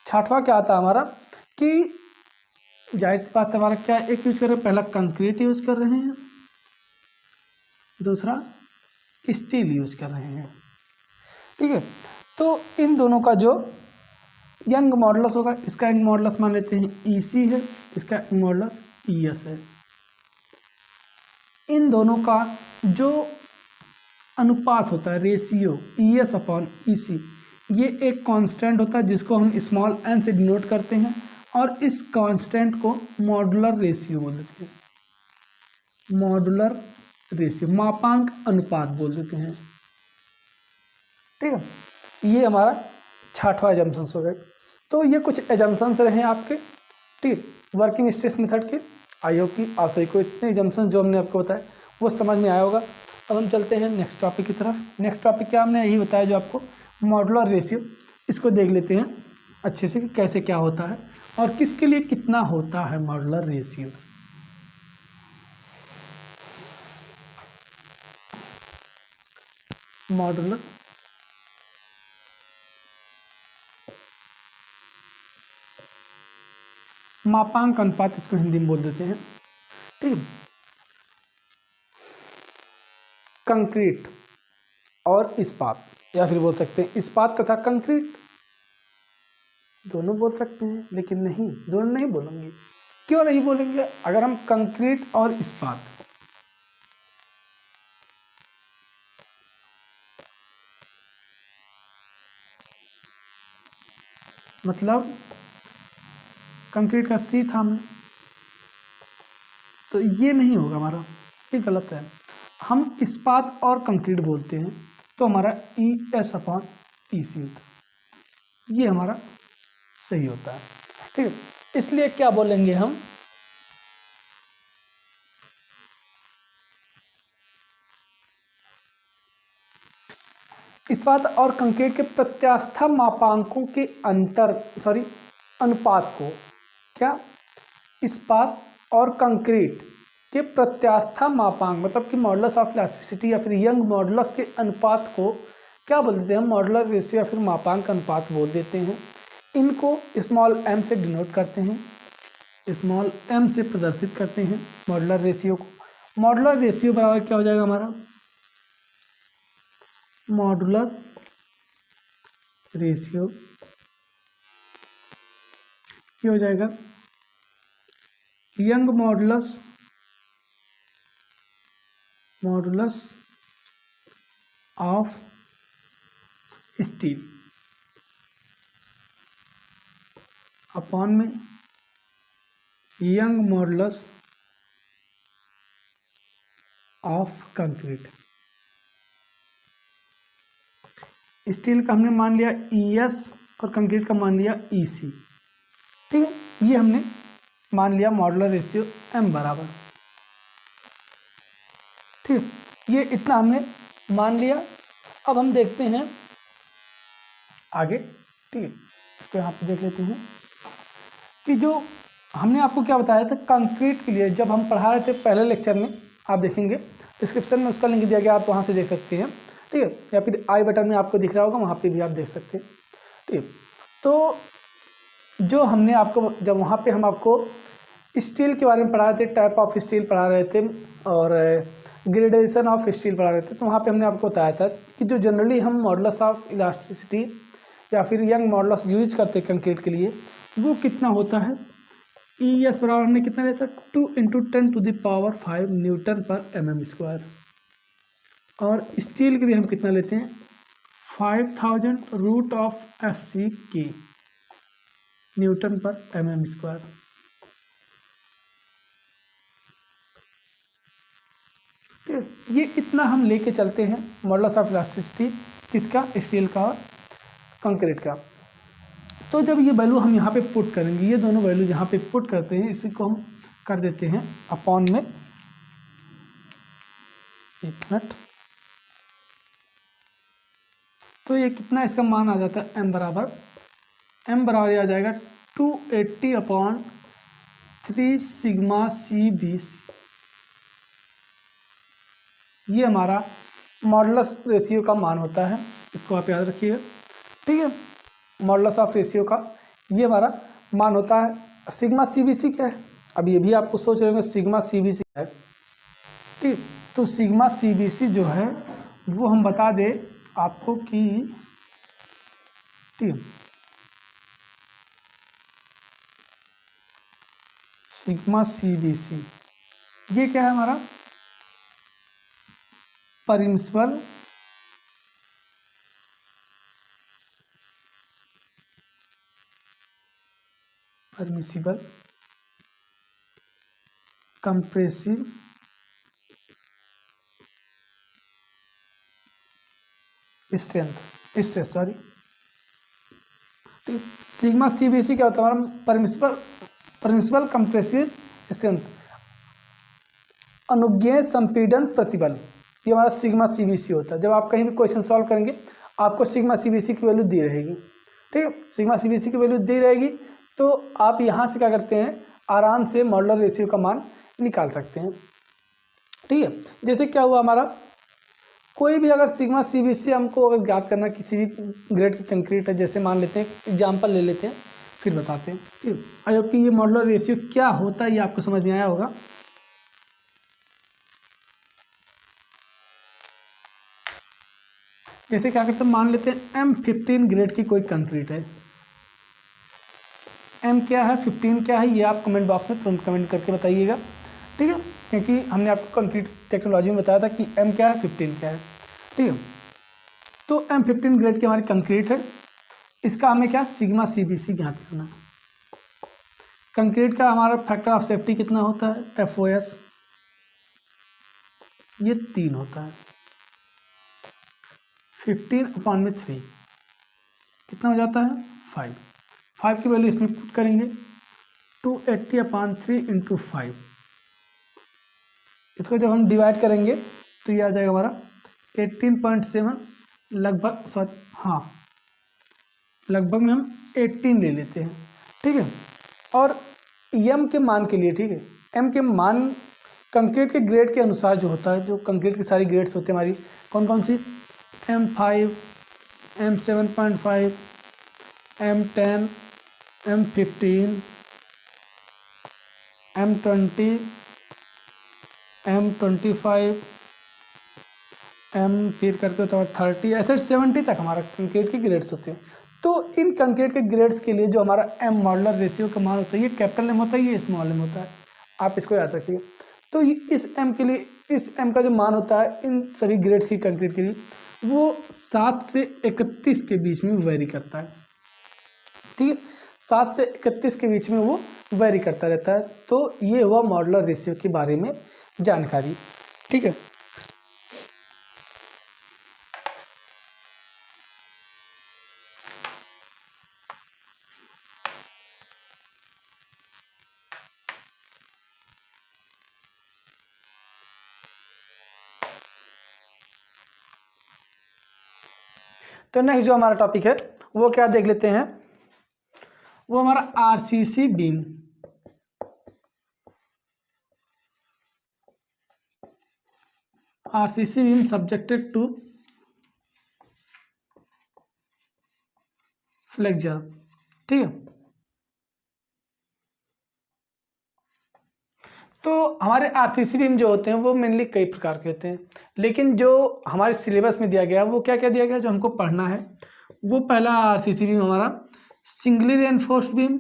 Speaker 1: छठवां क्या आता है हमारा कि जाहिर सी बात है हमारा क्या एक यूज कर रहे हैं, पहला कंक्रीट यूज कर रहे हैं, दूसरा स्टील यूज कर रहे हैं, ठीक है। तो इन दोनों का जो यंग मॉडुलस होगा, इसका यंग मॉडुलस मान लेते हैं EC है, इसका यंग मॉडुलस ES है। इन दोनों का जो अनुपात होता है रेशियो ES/EC, ये एक कांस्टेंट होता है जिसको हम स्मॉल n से डिनोट करते हैं और इस कांस्टेंट को मॉडुलर रेशियो बोल देते हैं। मॉडुलर रेशियो मापांक अनुपात बोल देते हैं, ठीक है। ये हमारा छठवां एजम्पशंस हो गए। तो ये कुछ एजम्पशंस रहे आपके, ठीक, वर्किंग स्ट्रेस मेथड के। आई होप कि आप सभी को इतने एजम्पशंस जो हमने आपको बताया वो समझ में आया होगा। अब हम चलते हैं नेक्स्ट टॉपिक की तरफ। नेक्स्ट टॉपिक क्या हमने यही बताया जो आपको मॉडुलर रेशियो, इसको देख लेते हैं अच्छे से कि कैसे क्या होता है और किसके लिए कितना होता है मॉडुलर रेशियो। मॉडुलर मापांक अनुपात इसको हिंदी में बोल देते हैं, ठीक। कंक्रीट और इस्पात, या फिर बोल सकते हैं इस्पात तथा कंक्रीट, दोनों बोल सकते हैं लेकिन नहीं, दोनों नहीं बोलेंगे। क्यों नहीं बोलेंगे? अगर हम कंक्रीट और इस्पात, मतलब कंक्रीट का सी था हमने, तो ये नहीं होगा हमारा, ये गलत है। हम इस्पात और कंक्रीट बोलते हैं तो हमारा ES/EC होता है, ये हमारा सही होता है, ठीक है। इसलिए क्या बोलेंगे हम, इस्पात और कंक्रीट के प्रत्यास्था मापांकों के अनुपात को, क्या इस्पात और कंक्रीट के प्रत्यास्था मापांक मतलब कि मॉडुलस ऑफ इलास्टिसिटी या फिर यंग मॉडुलस के अनुपात को क्या बोल देते हैं हम, मॉडुलर रेशियो या फिर मापांक अनुपात बोल देते हैं। इनको स्मॉल m से डिनोट करते हैं, स्मॉल m से प्रदर्शित करते हैं मॉडुलर रेशियो को। मॉडुलर रेशियो बराबर क्या हो जाएगा हमारा, मॉडुलर रेशियो क्या हो जाएगा, Young modulus modulus of steel upon में Young modulus of concrete. Steel का हमने मान लिया ES और कंक्रीट का मान लिया EC। ठीक है, ये हमने मान लिया मॉडुलर रेशियो M बराबर। ठीक है, ये इतना हमने मान लिया। अब हम देखते हैं आगे। ठीक है, इसको यहाँ पे देख लेते हैं कि जो हमने आपको क्या बताया था कंक्रीट के लिए, जब हम पढ़ा रहे थे पहले लेक्चर में, आप देखेंगे डिस्क्रिप्शन में उसका लिंक दिया गया, आप वहाँ से देख सकते हैं। ठीक है, या फिर आई बटन में आपको दिख रहा होगा, वहाँ पे भी आप देख सकते हैं। ठीक है, तो जो हमने आपको जब वहाँ पे हम आपको स्टील के बारे में पढ़ा रहे थे, टाइप ऑफ स्टील पढ़ा रहे थे और ग्रेडेशन ऑफ स्टील पढ़ा रहे थे, तो वहाँ पे हमने आपको बताया था कि जो जनरली हम मॉडुलस ऑफ इलास्टिसिटी या फिर यंग मॉडुलस यूज करते हैं कंक्रीट के लिए, वो कितना होता है। ES बराबर हमने कितना लिया था 2 × 10⁵ न्यूटन पर mm²। और स्टील के लिए हम कितना लेते हैं 5000√Fck न्यूटन पर mm²। ये इतना हम लेके चलते हैं मॉडुलस ऑफ इलास्टिसिटी किसका, स्टील का और कंक्रीट का। तो जब ये वैल्यू हम यहाँ पे पुट करेंगे, ये दोनों वैल्यू जहाँ पे पुट करते हैं, इसी को हम कर देते हैं अपॉन में, एक मिनट, तो ये कितना इसका मान आ जाता है M बराबर आ जाएगा 280/3 सिग्मा C20। ये हमारा मॉडुलस रेशियो का मान होता है, इसको आप याद रखिएगा। ठीक है, मॉडुलस ऑफ रेशियो का ये हमारा मान होता है। सिग्मा CBC क्या है, अब ये भी आपको सोच रहे होंगे सिग्मा CBC क्या है। ठीक, तो सिग्मा CBC जो है वो हम बता दें आपको कि, ठीक, सिग्मा CBC ये क्या है हमारा permissible compressive stress sorry. Sigma CBC क्या होता है हमारा परमिसिबल कंप्रेसिव स्ट्रेंथ, अनुज्ञेय संपीड़न प्रतिबल, ये हमारा सिग्मा CBC होता है। जब आप कहीं भी क्वेश्चन सॉल्व करेंगे आपको सिग्मा CBC की वैल्यू दी रहेगी। ठीक है, सिग्मा CBC की वैल्यू दी रहेगी, तो आप यहाँ से क्या करते हैं आराम से मॉडुलर रेशियो का मान निकाल सकते हैं। ठीक है, जैसे क्या हुआ हमारा, कोई भी अगर सिग्मा CBC हमको अगर ज्ञात करना किसी भी ग्रेड की कंक्रीट है, जैसे मान लेते हैं एग्जाम्पल ले लेते हैं फिर बताते हैं। ठीक है, आई होप कि ये मॉडुलर रेशियो क्या होता है ये आपको समझ में आया होगा। जैसे क्या करते हैं, मान लेते हैं M15 ग्रेड की कोई कंक्रीट है। M क्या है 15 क्या है, ये आप कमेंट बॉक्स में तुरंत कमेंट करके बताइएगा। ठीक है, क्योंकि हमने आपको कंक्रीट टेक्नोलॉजी में बताया था कि M क्या है 15 क्या है। ठीक है, तो M15 ग्रेड की हमारी कंक्रीट है, इसका हमें क्या सिग्मा CBC ज्ञात करना है। कंक्रीट का हमारा फैक्टर ऑफ सेफ्टी कितना होता है FOS, ये 3 होता है। 15/3 कितना हो जाता है 5 की वैल्यू इसमें पुट करेंगे 280/3 × 5। इसको जब हम डिवाइड करेंगे तो ये आ जाएगा हमारा 18.7 लगभग, सॉरी हाँ लगभग में हम 18 ले लेते हैं। ठीक है, और M के मान के लिए, ठीक है, M के मान कंक्रीट के ग्रेड के अनुसार जो होता है, जो कंक्रीट की सारी ग्रेड्स होते हैं हमारी कौन कौन सी, M5, M7.5, M10, M15, M20, M25, M फिर करके तो 30, ऐसे 70 तक हमारा कंक्रीट की ग्रेड्स होते हैं। तो इन कंक्रीट के ग्रेड्स के लिए जो हमारा M मॉडुलर रेशियो का मान होता है, ये कैपिटल M होता है, ये स्मॉल m होता है, आप इसको याद रखिए। तो इस एम के लिए, इस एम का जो मान होता है इन सभी ग्रेड सी कंक्रीट के लिए, वो 7 से 31 के बीच में वेरी करता है। ठीक है, 7 से 31 के बीच में वो वेरी करता रहता है। तो ये हुआ मॉडुलर रेशियो के बारे में जानकारी। ठीक है, तो नेक्स्ट जो हमारा टॉपिक है वो क्या देख लेते हैं, वो हमारा RCC beam. RCC beam subjected to flexure. ठीक है, तो हमारे आरसीसी बीम जो होते हैं वो मेनली कई प्रकार के होते हैं, लेकिन जो हमारे सिलेबस में दिया गया वो क्या क्या दिया गया जो हमको पढ़ना है, वो पहला आरसीसी बीम हमारा सिंगली रेनफोर्स्ड बीम,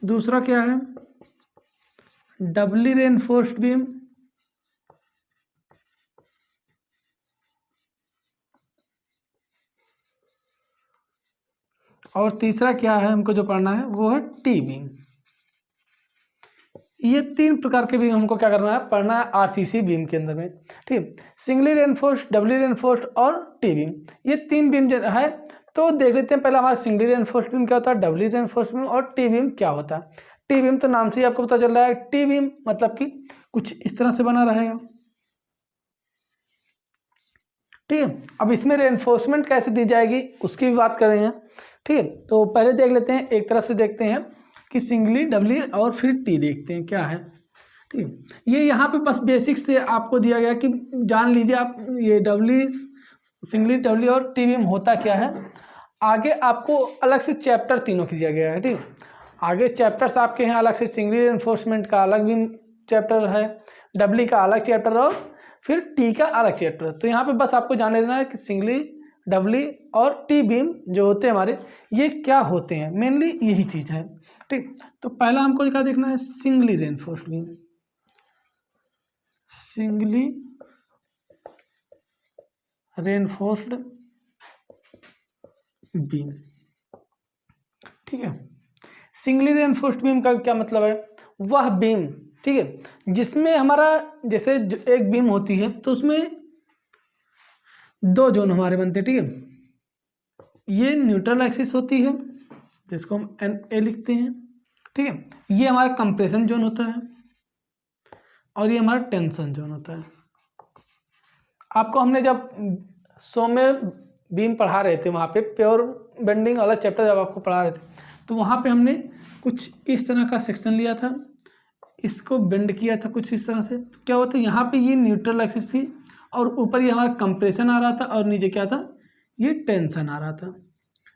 Speaker 1: दूसरा क्या है डबली रेनफोर्स्ड बीम, और तीसरा क्या है हमको जो पढ़ना है वो है टी बीम। ये 3 प्रकार के बीम हमको क्या करना है, पढ़ना है आरसीसी बीम के अंदर में। ठीक, सिंगली रेनफोर्स्ड, डबली रेनफोर्स्ड और टी बीम, ये 3 बीम जो है। तो देख लेते हैं पहले हमारा सिंगली रेनफोर्स्ड बीम क्या होता है, डबली रेनफोर्स्ड बीम और टी बीम क्या होता है। टी बीम तो नाम से ही आपको पता चल रहा है, टी बीम मतलब कि कुछ इस तरह से बना रहेगा। ठीक है, अब इसमें रेनफोर्समेंट कैसे दी जाएगी उसकी भी बात कर रहे हैं। ठीक है, तो पहले देख लेते हैं, एक तरफ से देखते हैं कि सिंगली, डबली और फिर टी देखते हैं क्या है। ठीक है, ये यहाँ पे बस बेसिक से आपको दिया गया कि जान लीजिए आप ये डबली, सिंगली, डबली और टी बीम होता क्या है। आगे आपको अलग से चैप्टर तीनों की दिया गया है। ठीक, आगे चैप्टर्स आपके हैं अलग से, सिंगली रेनफोर्समेंट का अलग भी चैप्टर है, डबली का अलग चैप्टर और फिर टी का अलग चैप्टर। तो यहाँ पे बस आपको जान लेना है कि सिंगली, डबली और टी बीम जो होते हैं हमारे, ये क्या होते हैं, मेनली यही चीज़ है। ठीक, तो पहला हमको क्या देखना है, singly reinforced beam, singly reinforced beam. ठीक है, सिंगली रेनफोर्स्ड बीम का क्या मतलब है, वह बीम, ठीक है, जिसमें हमारा जैसे एक बीम होती है तो उसमें 2 जोन हमारे बनते हैं। ठीक है, ये न्यूट्रल एक्सिस होती है जिसको हम NA लिखते हैं। ठीक है, ये हमारा कंप्रेशन जोन होता है और ये हमारा टेंशन जोन होता है। आपको हमने जब 100 में बीम पढ़ा रहे थे, वहाँ पे प्योर बेंडिंग वाला चैप्टर जब आपको पढ़ा रहे थे, तो वहाँ पे हमने कुछ इस तरह का सेक्शन लिया था, इसको बेंड किया था कुछ इस तरह से। तो क्या होता है, यहाँ पे ये न्यूट्रल एक्सिस थी और ऊपर ये हमारा कंप्रेशन आ रहा था और नीचे क्या था, ये टेंशन आ रहा था।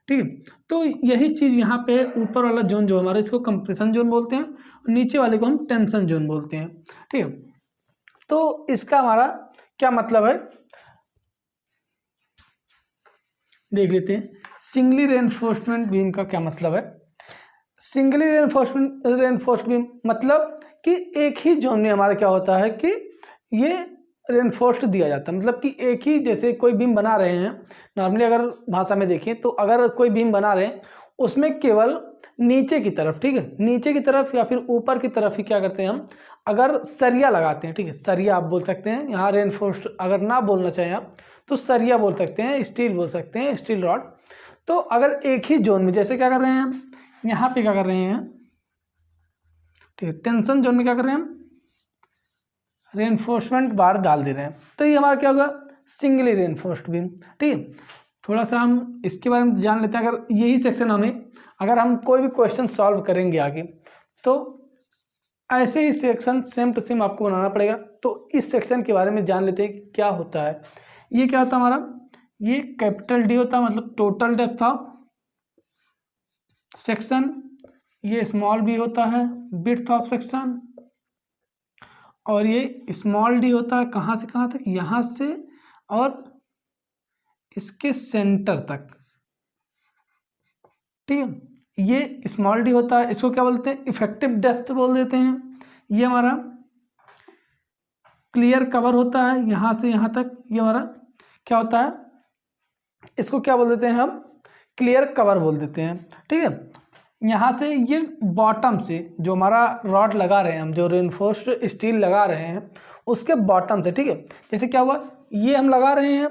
Speaker 1: ठीक है, तो यही चीज़ यहाँ पे ऊपर वाला जोन जो हमारा, इसको कंप्रेशन जोन बोलते हैं और नीचे वाले को हम टेंशन जोन बोलते हैं। ठीक है, तो इसका हमारा क्या मतलब है देख लेते हैं। सिंगली रेनफोर्समेंट बीम का क्या मतलब है, सिंगली रेनफोर्स्ड बीम मतलब कि एक ही जोन में हमारा क्या होता है कि ये रेनफोर्स्ड दिया जाता है। मतलब कि एक ही, जैसे कोई बीम बना रहे हैं, नॉर्मली अगर भाषा में देखें तो अगर कोई बीम बना रहे हैं उसमें केवल नीचे की तरफ, ठीक है, नीचे की तरफ या फिर ऊपर की तरफ ही क्या करते हैं हम, अगर सरिया लगाते हैं। ठीक है, सरिया आप बोल सकते हैं, यहाँ रेनफोर्स्ड अगर ना बोलना चाहें आप तो सरिया बोल सकते हैं, स्टील बोल सकते हैं, स्टील रॉड। तो अगर एक ही जोन में, जैसे क्या कर रहे हैं हम यहाँ पे क्या कर रहे हैं, ठीक है, टेंशन जोन में क्या कर रहे हैं हम, रेनफोर्समेंट बार डाल दे रहे हैं, तो ये हमारा क्या होगा, सिंगली रेनफोर्स्ड बीम। ठीक है, थोड़ा सा हम इसके बारे में जान लेते हैं। अगर यही सेक्शन हमें, अगर हम कोई भी क्वेश्चन सॉल्व करेंगे आगे, तो ऐसे ही सेक्शन सेम टू सेम आपको बनाना पड़ेगा। तो इस सेक्शन के बारे में जान लेते हैं कि क्या होता है। ये क्या होता है हमारा, ये कैपिटल डी होता है, मतलब टोटल डेप्थ ऑफ सेक्शन। ये स्मॉल बी होता है, विड्थ ऑफ सेक्शन। और ये स्मॉल डी होता है कहाँ से कहाँ तक, यहाँ से और इसके सेंटर तक, ठीक है। ये स्मॉल डी होता है, इसको क्या बोलते हैं, इफेक्टिव डेप्थ बोल देते हैं। ये हमारा क्लियर कवर होता है यहाँ से यहाँ तक, ये हमारा क्या होता है, इसको क्या बोल देते हैं हम, क्लियर कवर बोल देते हैं, ठीक है। यहाँ से ये बॉटम से जो हमारा रॉड लगा रहे हैं हम, जो रेनफोर्स्ड स्टील लगा रहे हैं उसके बॉटम से, ठीक है। जैसे क्या हुआ, ये हम लगा रहे हैं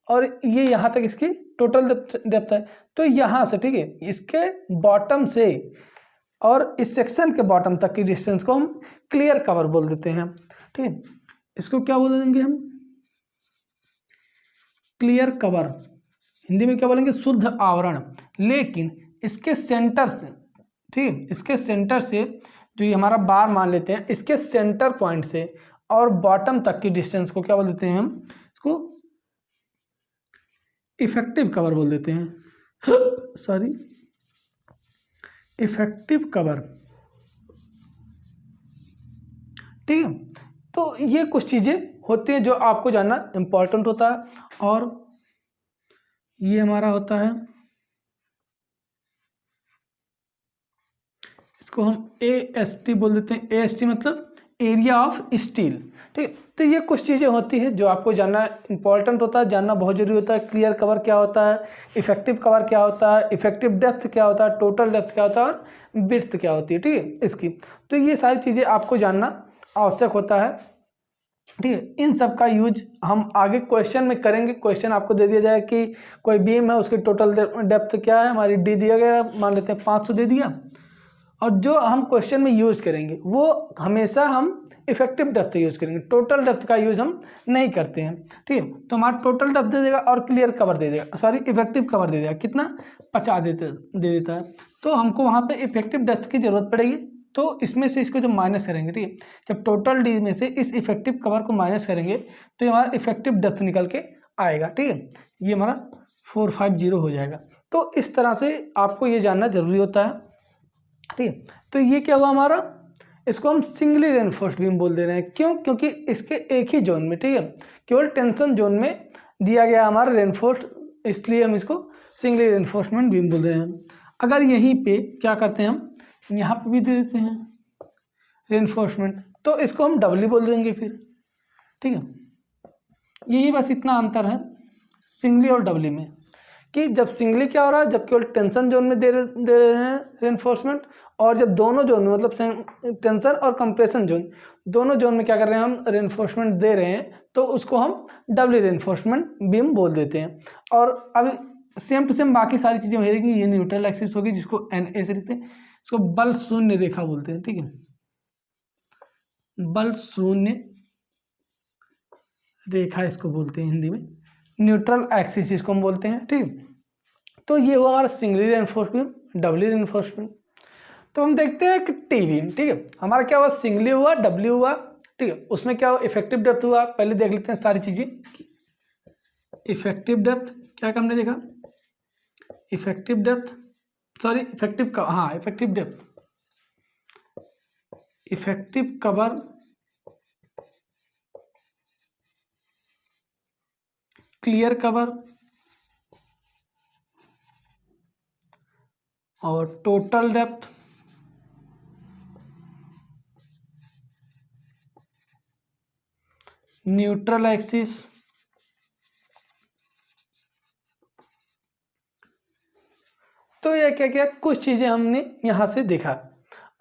Speaker 1: और ये यहाँ तक इसकी टोटल डेप्थ है, तो यहाँ से, ठीक है, इसके बॉटम से और इस सेक्शन के बॉटम तक की डिस्टेंस को हम क्लियर कवर बोल देते हैं, ठीक है। इसको क्या बोल देंगे हम, क्लियर कवर, हिंदी में क्या बोलेंगे, शुद्ध आवरण। लेकिन इसके सेंटर से, ठीक है, इसके सेंटर से जो ये हमारा बार मान लेते हैं, इसके सेंटर पॉइंट से और बॉटम तक की डिस्टेंस को क्या बोल देते हैं हम, इसको इफेक्टिव कवर बोल देते हैं सॉरी, इफेक्टिव कवर, ठीक है। तो ये कुछ चीज़ें होती हैं जो आपको जानना इम्पोर्टेंट होता है। और ये हमारा होता है, इसको हम AST बोल देते हैं। AST मतलब एरिया ऑफ स्टील, ठीक है। तो ये कुछ चीज़ें होती हैं जो आपको जानना इंपॉर्टेंट होता है, जानना बहुत जरूरी होता है। क्लियर कवर क्या होता है, इफेक्टिव कवर क्या होता है, इफेक्टिव डेप्थ क्या होता है, टोटल डेप्थ क्या होता है और विड्थ क्या होती है, ठीक है, इसकी। तो ये सारी चीज़ें आपको जानना आवश्यक होता है, ठीक है। इन सब का यूज हम आगे क्वेश्चन में करेंगे। क्वेश्चन आपको दे दिया जाए कि कोई बीम है, उसकी टोटल डेप्थ क्या है, हमारी डी दिया गया, मान लेते हैं 500 दे दिया, और जो हम क्वेश्चन में यूज करेंगे वो हमेशा हम इफेक्टिव डेप्थ यूज करेंगे, टोटल डेप्थ का यूज हम नहीं करते हैं, ठीक है। तो हमारा टोटल डेप्थ दे देगा और क्लियर कवर दे देगा, सॉरी इफेक्टिव कवर दे देगा, कितना 50 दे देता है। तो हमको वहाँ पे इफेक्टिव डेप्थ की जरूरत पड़ेगी, तो इसमें से इसको जब माइनस करेंगे, ठीक है, जब टोटल डी में से इस इफेक्टिव कवर को माइनस करेंगे तो ये हमारा इफेक्टिव डेप्थ निकल के आएगा, ठीक है। ये हमारा 450 हो जाएगा। तो इस तरह से आपको ये जानना जरूरी होता है, ठीक है। तो ये क्या हुआ हमारा, इसको हम सिंगली रेनफोर्स्ड बीम बोल दे रहे हैं। क्यों, क्योंकि इसके एक ही जोन में, ठीक है, केवल टेंशन जोन में दिया गया हमारा रेनफोर्स्ड, इसलिए हम इसको सिंगली रेनफोर्समेंट बीम बोल रहे हैं। अगर यहीं पे क्या करते हैं हम, यहाँ पे भी दे देते हैं रेनफोर्समेंट, तो इसको हम डबली बोल देंगे फिर, ठीक है। यही बस इतना अंतर है सिंगली और डबली में, कि जब सिंगली क्या हो रहा है, जब केवल टेंशन जोन में दे रहे हैं रेनफोर्समेंट, और जब दोनों जोन में मतलब टेंशन और कंप्रेशन जोन, दोनों जोन में क्या कर रहे हैं हम, रेनफोर्समेंट दे रहे हैं, तो उसको हम डबली रेनफोर्समेंट बीम बोल देते हैं। और अब सेम टू सेम बाकी सारी चीज़ें वही रहेगी। ये न्यूट्रल एक्सिस होगी जिसको NA से लिखते हैं, इसको बल शून्य रेखा बोलते हैं, ठीक है, बल शून्य रेखा इसको बोलते हैं हिंदी में, न्यूट्रल एक्सिस इसको हम बोलते हैं, ठीक। तो ये हुआ हमारा सिंगली रेनफोर्समेंट, डबली रेनफोर्समेंट। तो हम देखते हैं कि टी बीम, ठीक है, हमारा क्या हुआ, सिंगली हुआ, डबली हुआ, ठीक है, उसमें क्या हुआ, इफेक्टिव डेप्थ हुआ। पहले देख लेते हैं सारी चीजें। इफेक्टिव डेप्थ क्या हमने देखा, इफेक्टिव डेप्थ, सॉरी इफेक्टिव का, हाँ effective depth, effective cover, clear cover और टोटल डेप्थ, न्यूट्रल एक्सिस, तो ये क्या क्या कुछ चीजें हमने यहां से देखा।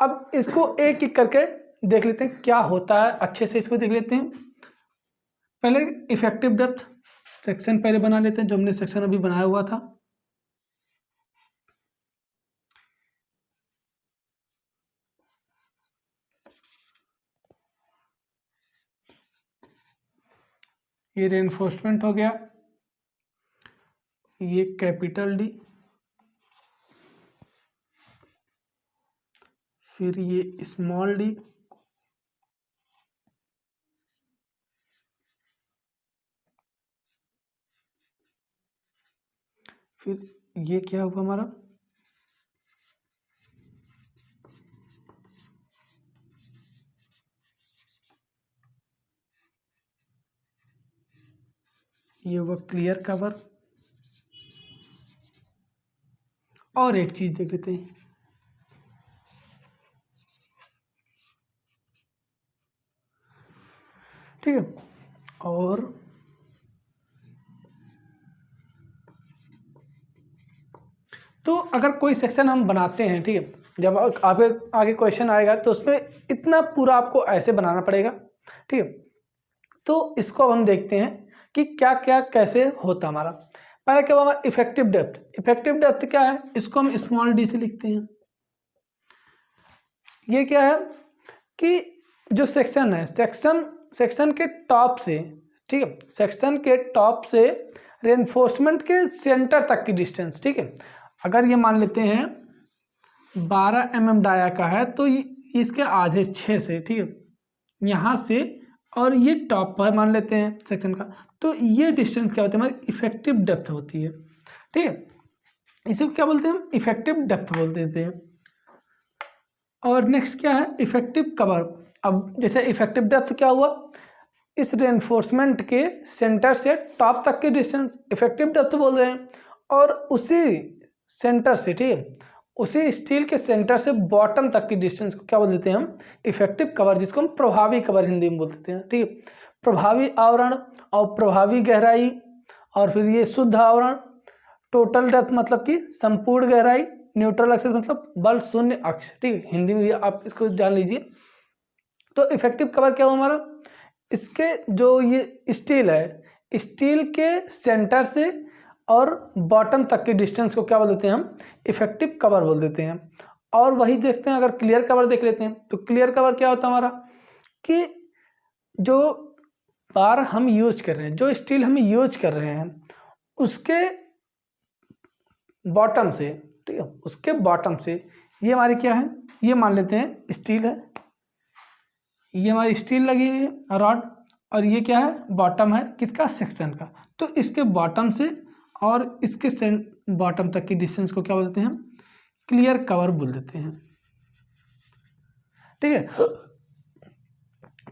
Speaker 1: अब इसको एक एक करके देख लेते हैं क्या होता है, अच्छे से इसको देख लेते हैं। पहले इफेक्टिव डेप्थ सेक्शन पहले बना लेते हैं, जो हमने सेक्शन अभी बनाया हुआ था। ये रेनफोर्समेंट हो गया, ये कैपिटल डी, फिर ये स्मॉल डी, फिर ये क्या हुआ हमारा, ये हुआ क्लियर कवर, और एक चीज़ देख लेते हैं। ठीक है, और तो अगर कोई सेक्शन हम बनाते हैं, ठीक है, जब आगे आगे क्वेश्चन आएगा तो उसमें इतना पूरा आपको ऐसे बनाना पड़ेगा। ठीक है, तो इसको अब हम देखते हैं कि क्या क्या कैसे होता हमारा। पहले क्या होगा, इफेक्टिव डेप्थ। इफेक्टिव डेप्थ क्या है, इसको हम स्मॉल डी से लिखते हैं। ये क्या है कि जो सेक्शन है, सेक्शन के टॉप से, ठीक है, सेक्शन के टॉप से रेनफोर्समेंट के सेंटर तक की डिस्टेंस। ठीक है, अगर ये मान लेते हैं 12 mm डाया का है तो इसके आधे 6 से, ठीक है, यहाँ से, और ये टॉप पर मान लेते हैं सेक्शन का, तो ये डिस्टेंस क्या होती है, हमारी इफेक्टिव डेप्थ होती है। ठीक है, इसी को क्या बोलते हैं हम, इफेक्टिव डेप्थ बोल देते हैं। और नेक्स्ट क्या है, इफेक्टिव कवर। अब जैसे इफेक्टिव डेप्थ क्या हुआ, इस रेनफोर्समेंट के सेंटर से टॉप तक की डिस्टेंस इफेक्टिव डेप्थ बोल रहे हैं। और उसी सेंटर से, ठीक है, उसी स्टील के सेंटर से बॉटम तक की डिस्टेंस को क्या बोल देते हैं हम, इफेक्टिव कवर, जिसको हम प्रभावी कवर हिंदी में बोल देते हैं। ठीक है, प्रभावी आवरण और प्रभावी गहराई, और फिर ये शुद्ध आवरण, टोटल डेप्थ मतलब कि संपूर्ण गहराई, न्यूट्रल एक्सिस मतलब बल शून्य अक्ष। ठीक है, हिंदी में आप इसको जान लीजिए। तो इफेक्टिव कवर क्या हुआ हमारा, इसके जो ये स्टील है, स्टील के सेंटर से और बॉटम तक की डिस्टेंस को क्या बोल देते हैं हम, इफेक्टिव कवर बोल देते हैं। और वही देखते हैं, अगर क्लियर कवर देख लेते हैं तो क्लियर कवर क्या होता है हमारा, कि जो बार हम यूज कर रहे हैं, जो स्टील हम यूज कर रहे हैं, उसके बॉटम से, ठीक है, उसके बॉटम से, ये हमारी क्या है, ये मान लेते हैं स्टील है, ये हमारी स्टील लगी हुई है रॉड, और ये क्या है, बॉटम है किसका, सेक्शन का। तो इसके बॉटम से और इसके बॉटम तक की डिस्टेंस को क्या बोलते हैं हम, क्लियर कवर बोल देते हैं। ठीक है,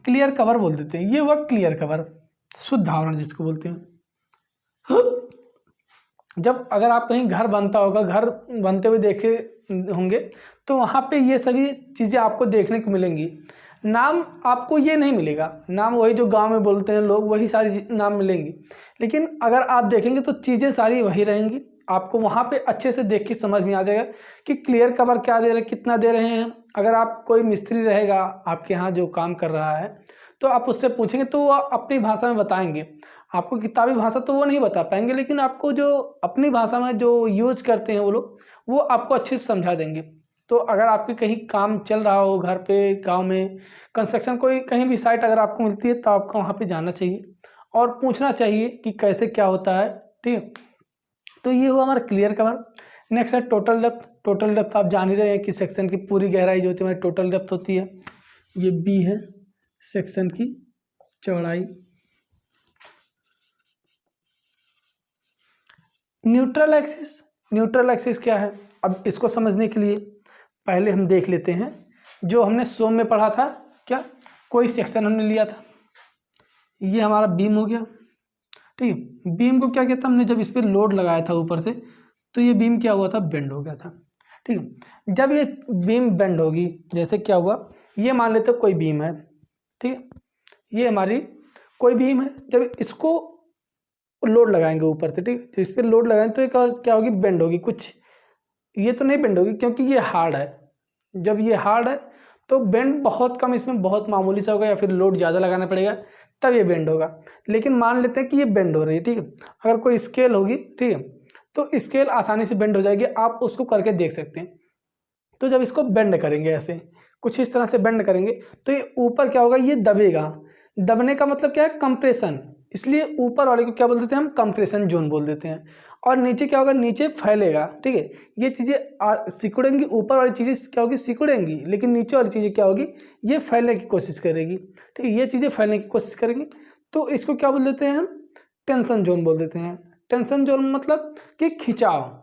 Speaker 1: क्लियर कवर बोल देते हैं। ये हुआ क्लियर कवर, शुद्ध आवरण जिसको बोलते हैं। जब अगर आप कहीं घर बनता होगा, घर बनते हुए देखे होंगे, तो वहाँ पे ये सभी चीज़ें आपको देखने को मिलेंगी। नाम आपको ये नहीं मिलेगा, नाम वही जो गांव में बोलते हैं लोग, वही सारी नाम मिलेंगी, लेकिन अगर आप देखेंगे तो चीज़ें सारी वही रहेंगी। आपको वहाँ पे अच्छे से देख के समझ में आ जाएगा कि क्लियर कवर क्या दे रहे, कितना दे रहे हैं। अगर आप कोई मिस्त्री रहेगा आपके यहाँ जो काम कर रहा है, तो आप उससे पूछेंगे तो वो अपनी भाषा में बताएंगे। आपको किताबी भाषा तो वो नहीं बता पाएंगे, लेकिन आपको जो अपनी भाषा में जो यूज करते हैं वो लोग, वो आपको अच्छे से समझा देंगे। तो अगर आपके कहीं काम चल रहा हो, घर पे, गांव में, कंस्ट्रक्शन, कोई कहीं भी साइट अगर आपको मिलती है, तो आपको वहाँ पे जाना चाहिए और पूछना चाहिए कि कैसे क्या होता है। ठीक है, तो ये हुआ हमारा क्लियर कवर। नेक्स्ट है टोटल डेप्थ। टोटल डेप्थ आप जान ही रहे हैं कि सेक्शन की पूरी गहराई जो होती है हमारी टोटल डेप्थ होती है। ये बी है सेक्शन की चौड़ाई। Neutral axis. न्यूट्रल एक्सिस क्या है, अब इसको समझने के लिए पहले हम देख लेते हैं जो हमने सोम में पढ़ा था। क्या, कोई सेक्शन हमने लिया था, ये हमारा बीम हो गया। ठीक है, बीम को क्या कहता, हमने जब इस पर लोड लगाया था ऊपर से, तो ये बीम क्या हुआ था, बेंड हो गया था। ठीक है, जब ये बीम बेंड होगी, जैसे क्या हुआ, ये मान लेते कोई बीम है, ठीक है, ये हमारी कोई बीम है, जब इसको लोड लगाएंगे ऊपर से, ठीक है, तो इस पर लोड लगाएंगे तो ये क्या होगी, बेंड होगी कुछ। ये तो नहीं बेंड होगी क्योंकि ये हार्ड है। जब ये हार्ड है तो बेंड बहुत कम, इसमें बहुत मामूली सा होगा, या फिर लोड ज़्यादा लगाना पड़ेगा तब ये बेंड होगा। लेकिन मान लेते हैं कि ये बेंड हो रही है, ठीक है, अगर कोई स्केल होगी, ठीक है, तो स्केल आसानी से बेंड हो जाएगी, आप उसको करके देख सकते हैं। तो जब इसको बेंड करेंगे, ऐसे कुछ इस तरह से बेंड करेंगे, तो ये ऊपर क्या होगा, ये दबेगा। दबने का मतलब क्या है, कंप्रेशन, इसलिए ऊपर वाले को क्या बोल देते हैं हम, कंप्रेशन जोन बोल देते हैं। और नीचे क्या होगा, नीचे फैलेगा। ठीक है, ये चीज़ें सिकुड़ेंगी, ऊपर वाली चीज़ें क्या होगी, सिकुड़ेंगी, लेकिन नीचे वाली चीज़ें क्या होगी, ये फैलने की कोशिश करेगी। ठीक है, ये चीज़ें फैलने की कोशिश करेंगी, तो इसको क्या बोल देते हैं हम, टेंशन जोन बोल देते हैं। टेंशन जोन मतलब कि खिंचाव,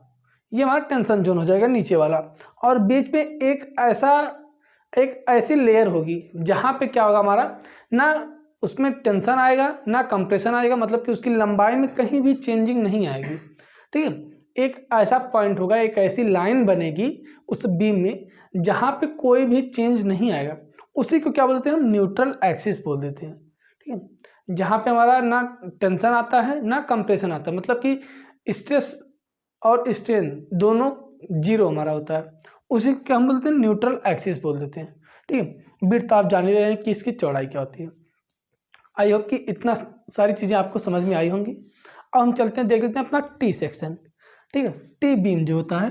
Speaker 1: ये हमारा टेंशन जोन हो जाएगा नीचे वाला। और बीच में एक ऐसी लेयर होगी जहाँ पे क्या होगा, हमारा ना उसमें टेंशन आएगा ना कंप्रेशन आएगा, मतलब कि उसकी लंबाई में कहीं भी चेंजिंग नहीं आएगी। ठीक है, एक ऐसा पॉइंट होगा, एक ऐसी लाइन बनेगी उस बीम में जहाँ पे कोई भी चेंज नहीं आएगा, उसी को क्या बोलते हैं हम, न्यूट्रल एक्सिस बोल देते हैं। ठीक है, जहाँ पे हमारा ना टेंशन आता है ना कंप्रेशन आता है, मतलब कि स्ट्रेस और स्ट्रेन दोनों जीरो हमारा होता है, उसी को क्या हम बोलते हैं, न्यूट्रल एक्सिस बोल देते हैं। ठीक है, विड्थ आप जान ही रहे हैं कि इसकी चौड़ाई क्या होती है। आई होप कि इतना सारी चीज़ें आपको समझ में आई होंगी। अब हम चलते हैं, देख लेते हैं अपना टी सेक्शन। ठीक है, टी बीम जो होता है,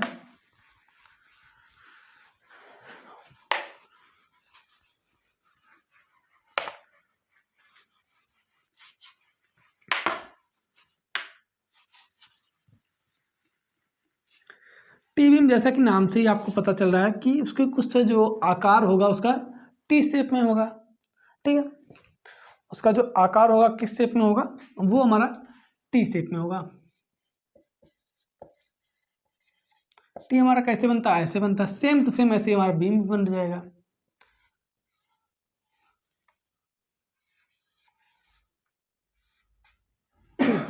Speaker 1: टी बीम जैसा कि नाम से ही आपको पता चल रहा है कि उसके कुछ जो आकार होगा उसका टी शेप में होगा। ठीक है, उसका जो आकार होगा किस शेप में होगा, वो हमारा टी शेप में होगा। टी हमारा कैसे बनता है, ऐसे बनता है, सेम टू सेम ऐसे ही हमारा बीम बन जाएगा।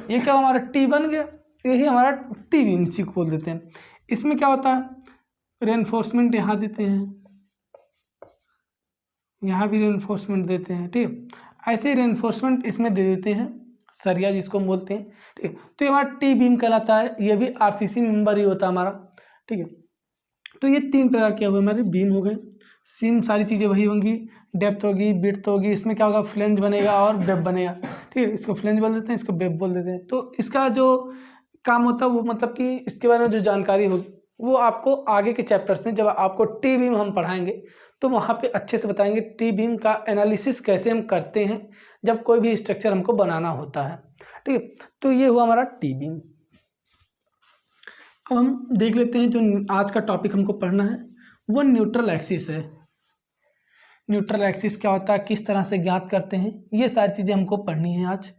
Speaker 1: ये क्या हमारा टी बन गया, यही हमारा टी बीम इसी को बोल देते हैं। इसमें क्या होता है, रेनफोर्समेंट यहाँ देते हैं, यहाँ भी रेनफोर्समेंट देते हैं। ठीक है, ऐसे ही रेनफोर्समेंट इसमें दे देते हैं, सरिया जिसको हम बोलते हैं। ठीक है, तो ये हमारा टी बीम कहलाता है, ये भी आरसीसी मेंबर ही होता है हमारा। ठीक है, तो ये तीन प्रकार के हुए हमारे बीम हो गए। सीम सारी चीज़ें वही होंगी, डेप्थ होगी, विड्थ होगी, इसमें क्या होगा, फ्लेंज बनेगा और वेब बनेगा। ठीक है, इसको फ्लेंज बोल देते हैं, इसको वेब बोल देते हैं। तो इसका जो काम होता है वो, मतलब कि इसके बारे में जो जानकारी होगी वो आपको आगे के चैप्टर्स में, जब आपको टी बीम हम पढ़ाएंगे तो वहाँ पे अच्छे से बताएंगे टी बीम का एनालिसिस कैसे हम करते हैं जब कोई भी स्ट्रक्चर हमको बनाना होता है। ठीक है, तो ये हुआ हमारा टी बीम। अब हम देख लेते हैं जो आज का टॉपिक हमको पढ़ना है वो न्यूट्रल एक्सिस है। न्यूट्रल एक्सिस क्या होता है, किस तरह से ज्ञात करते हैं, ये सारी चीज़ें हमको पढ़नी है आज।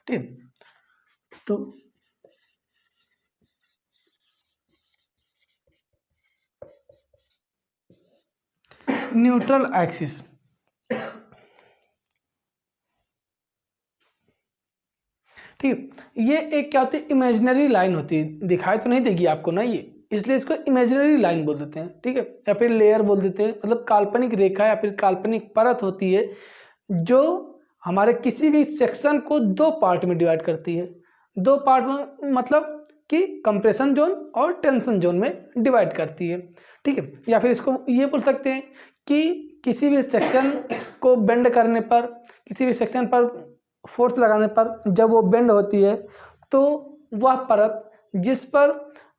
Speaker 1: ठीक है, तो न्यूट्रल एक्सिस, ठीक है, ये एक क्या होती है, इमेजिनरी लाइन होती है, दिखाई तो नहीं देगी आपको ना ये, इसलिए इसको इमेजिनरी लाइन बोल देते हैं। ठीक है, या फिर लेयर बोल देते हैं, मतलब काल्पनिक रेखा या फिर काल्पनिक परत होती है जो हमारे किसी भी सेक्शन को दो पार्ट में डिवाइड करती है। दो पार्ट में मतलब कि कंप्रेशन जोन और टेंशन जोन में डिवाइड करती है। ठीक है, या फिर इसको ये बोल सकते हैं कि किसी भी सेक्शन को बेंड करने पर, किसी भी सेक्शन पर फोर्स लगाने पर जब वो बेंड होती है तो वह परत जिस पर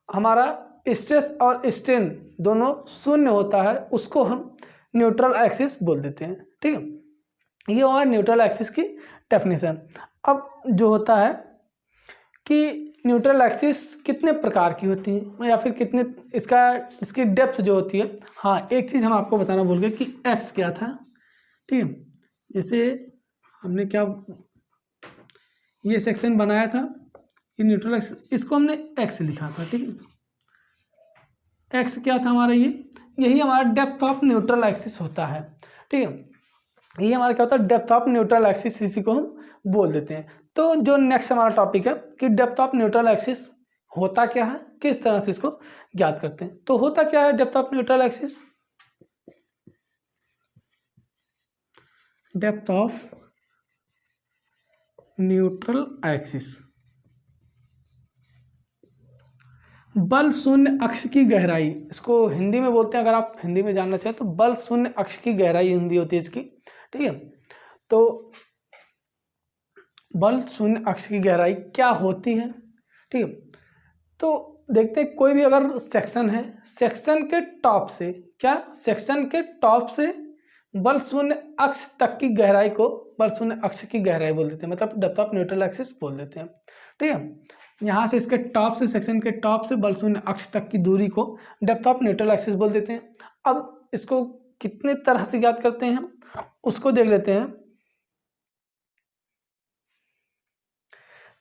Speaker 1: हमारा स्ट्रेस और स्ट्रेन दोनों शून्य होता है उसको हम न्यूट्रल एक्सिस बोल देते हैं। ठीक है, ये हुआ न्यूट्रल एक्सिस की डेफिनेशन। अब जो होता है कि न्यूट्रल एक्सिस कितने प्रकार की होती है या फिर कितने इसकी डेप्थ जो होती है। हाँ, एक चीज़ हम आपको बताना भूल गए कि एक्स क्या था। ठीक है, जैसे हमने क्या ये सेक्शन बनाया था, ये न्यूट्रल एक्सिस, इसको हमने एक्स लिखा था। ठीक है, एक्स क्या था हमारा, यही हमारा डेप्थ ऑफ न्यूट्रल एक्सिस होता है। ठीक है, ये हमारा क्या होता है, डेप्थ ऑफ न्यूट्रल एक्सिस, इसी को हम बोल देते हैं। तो जो नेक्स्ट हमारा टॉपिक है कि डेप्थ ऑफ न्यूट्रल एक्सिस होता क्या है, किस तरह से इसको ज्ञात करते हैं। तो होता क्या है depth of neutral axis, depth of neutral axis, बल शून्य अक्ष की गहराई, इसको हिंदी में बोलते हैं, अगर आप हिंदी में जानना चाहें तो बल शून्य अक्ष की गहराई हिंदी होती है इसकी। ठीक है, तो बल शून्य अक्ष की गहराई क्या होती है। ठीक है, तो देखते हैं कोई भी अगर सेक्शन है, सेक्शन के टॉप से, क्या सेक्शन के टॉप से बल शून्य अक्ष तक की गहराई को बल शून्य अक्ष की गहराई बोल देते हैं, मतलब डेप्थ ऑफ न्यूट्रल एक्सिस बोल देते हैं। ठीक है, यहाँ से इसके टॉप से, सेक्शन के टॉप से बल शून्य अक्ष तक की दूरी को डेप्थ ऑफ न्यूट्रल एक्सिस बोल देते हैं। अब इसको कितने तरह से ज्ञात करते हैं हम उसको देख लेते हैं।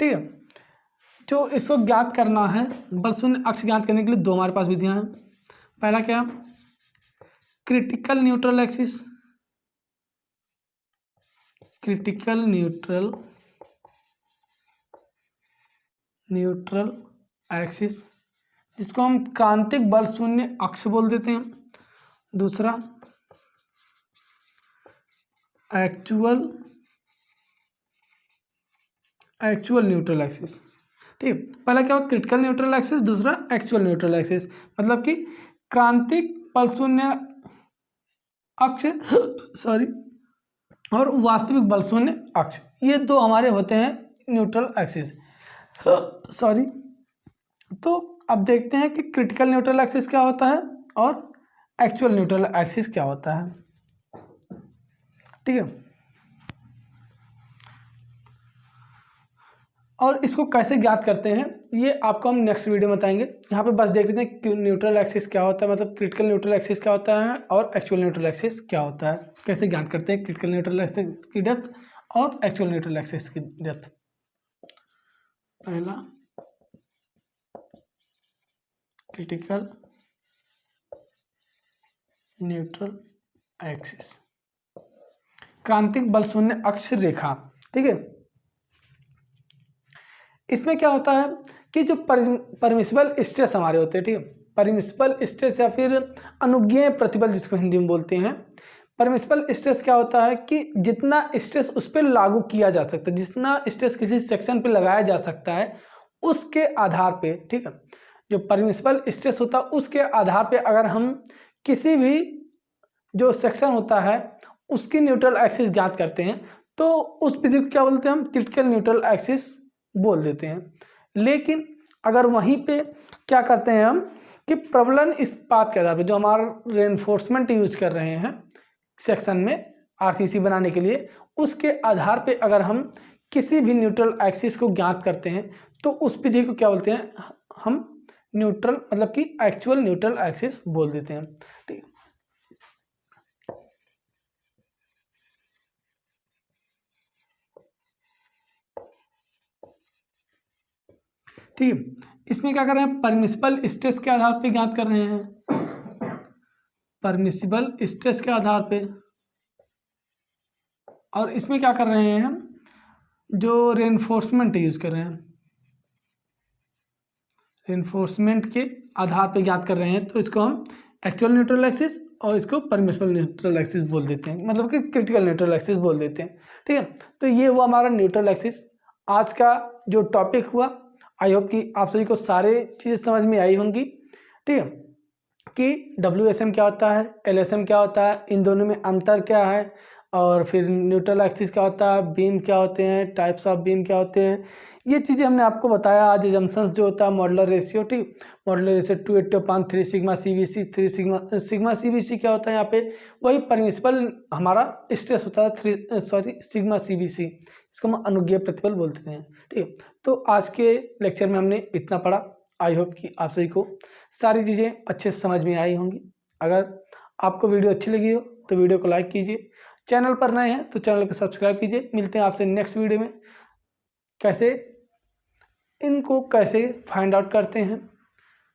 Speaker 1: ठीक है, जो इसको ज्ञात करना है, बल शून्य अक्ष ज्ञात करने के लिए दो हमारे पास विधियां हैं। पहला क्या, critical neutral axis, critical neutral axis, जिसको हम क्रांतिक बल शून्य अक्ष बोल देते हैं। दूसरा एक्चुअल न्यूट्रल एक्सिस। ठीक, पहला क्या हुआ क्रिटिकल न्यूट्रल एक्सिस, दूसरा एक्चुअल न्यूट्रल एक्सिस। मतलब कि क्रांतिक बल शून्य अक्ष सॉरी और वास्तविक बल शून्य अक्ष, ये दो हमारे होते हैं न्यूट्रल एक्सिस। सॉरी, तो अब देखते हैं कि क्रिटिकल न्यूट्रल एक्सिस क्या होता है और एक्चुअल न्यूट्रल एक्सिस क्या होता है। ठीक है, और इसको कैसे ज्ञात करते हैं ये आपको हम नेक्स्ट वीडियो में बताएंगे। यहाँ पे बस देख लेते हैं कि न्यूट्रल एक्सिस क्या होता है, मतलब क्रिटिकल न्यूट्रल एक्सिस क्या होता है और एक्चुअल न्यूट्रल एक्सिस क्या होता है, कैसे ज्ञात करते हैं क्रिटिकल न्यूट्रल एक्सिस की डेप्थ और एक्चुअल न्यूट्रल एक्सिस की डेप्थ। पहला क्रिटिकल न्यूट्रल एक्सिस, क्रांतिक बल शून्य अक्ष रेखा। ठीक है, इसमें क्या होता है कि जो परमिसिबल स्ट्रेस हमारे होते हैं, ठीक है, परमिसिबल स्ट्रेस या फिर अनुज्ञेय प्रतिबल जिसको हिंदी में बोलते हैं। परमिसिबल स्ट्रेस क्या होता है कि जितना स्ट्रेस उस पर लागू किया जा सकता है, जितना स्ट्रेस किसी सेक्शन पे लगाया जा सकता है उसके आधार पे, ठीक है, जो परमिसिबल स्ट्रेस होता है उसके आधार पे अगर हम किसी भी जो सेक्शन होता है उसकी न्यूट्रल एक्सिस ज्ञात करते हैं तो उस विधि को क्या बोलते हैं हम क्रिटिकल न्यूट्रल एक्सिस बोल देते हैं। लेकिन अगर वहीं पे क्या करते हैं हम कि प्रबलन इस्पात के आधार पे जो हमारा रेनफोर्समेंट यूज कर रहे हैं सेक्शन में आरसीसी बनाने के लिए, उसके आधार पे अगर हम किसी भी न्यूट्रल एक्सिस को ज्ञात करते हैं तो उस विधि को क्या बोलते हैं हम न्यूट्रल मतलब कि एक्चुअल न्यूट्रल एक्सिस बोल देते हैं। ठीक, ठीक है, इसमें क्या कर रहे हैं परमिसिबल स्ट्रेस के आधार पे ज्ञात कर रहे हैं, परमिसिबल स्ट्रेस के आधार पे। और इसमें क्या कर रहे हैं हम जो रेनफोर्समेंट यूज कर रहे हैं, रेनफोर्समेंट के आधार पे ज्ञात कर रहे हैं तो इसको हम एक्चुअल न्यूट्रल एक्सिस और इसको परमिसिबल न्यूट्रल एक्सिस बोल देते हैं, मतलब कि क्रिटिकल न्यूट्रल एक्सिस बोल देते हैं। ठीक है, तो ये हुआ हमारा न्यूट्रल एक्सिस। आज का जो टॉपिक हुआ आई होप कि आप सभी को सारे चीज़ें समझ में आई होंगी। ठीक है, कि WSM क्या होता है, LSM क्या होता है, इन दोनों में अंतर क्या है, और फिर न्यूट्रल एक्सिस क्या होता है, बीम क्या होते हैं, टाइप्स ऑफ बीम क्या होते हैं, ये चीज़ें हमने आपको बताया। आज जंक्शंस जो होता है मॉडुलर रेशियो, ठीक, modular ratio 280/3 sigma CBC 3 sigma CBC क्या होता है यहाँ पे वही परमिसिबल हमारा स्ट्रेस होता है सिग्मा CBC, इसको हम अनुज्ञेय प्रतिबल बोलते हैं। ठीक है, तो आज के लेक्चर में हमने इतना पढ़ा। आई होप कि आप सभी को सारी चीज़ें अच्छे से समझ में आई होंगी। अगर आपको वीडियो अच्छी लगी हो तो वीडियो को लाइक कीजिए, चैनल पर नए हैं तो चैनल को सब्सक्राइब कीजिए। मिलते हैं आपसे नेक्स्ट वीडियो में, कैसे इनको कैसे फाइंड आउट करते हैं,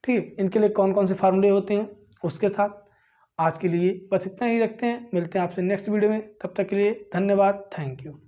Speaker 1: ठीक, इनके लिए कौन कौन से फार्मूले होते हैं उसके साथ। आज के लिए बस इतना ही रखते हैं, मिलते हैं आपसे नेक्स्ट वीडियो में, तब तक के लिए धन्यवाद, थैंक यू।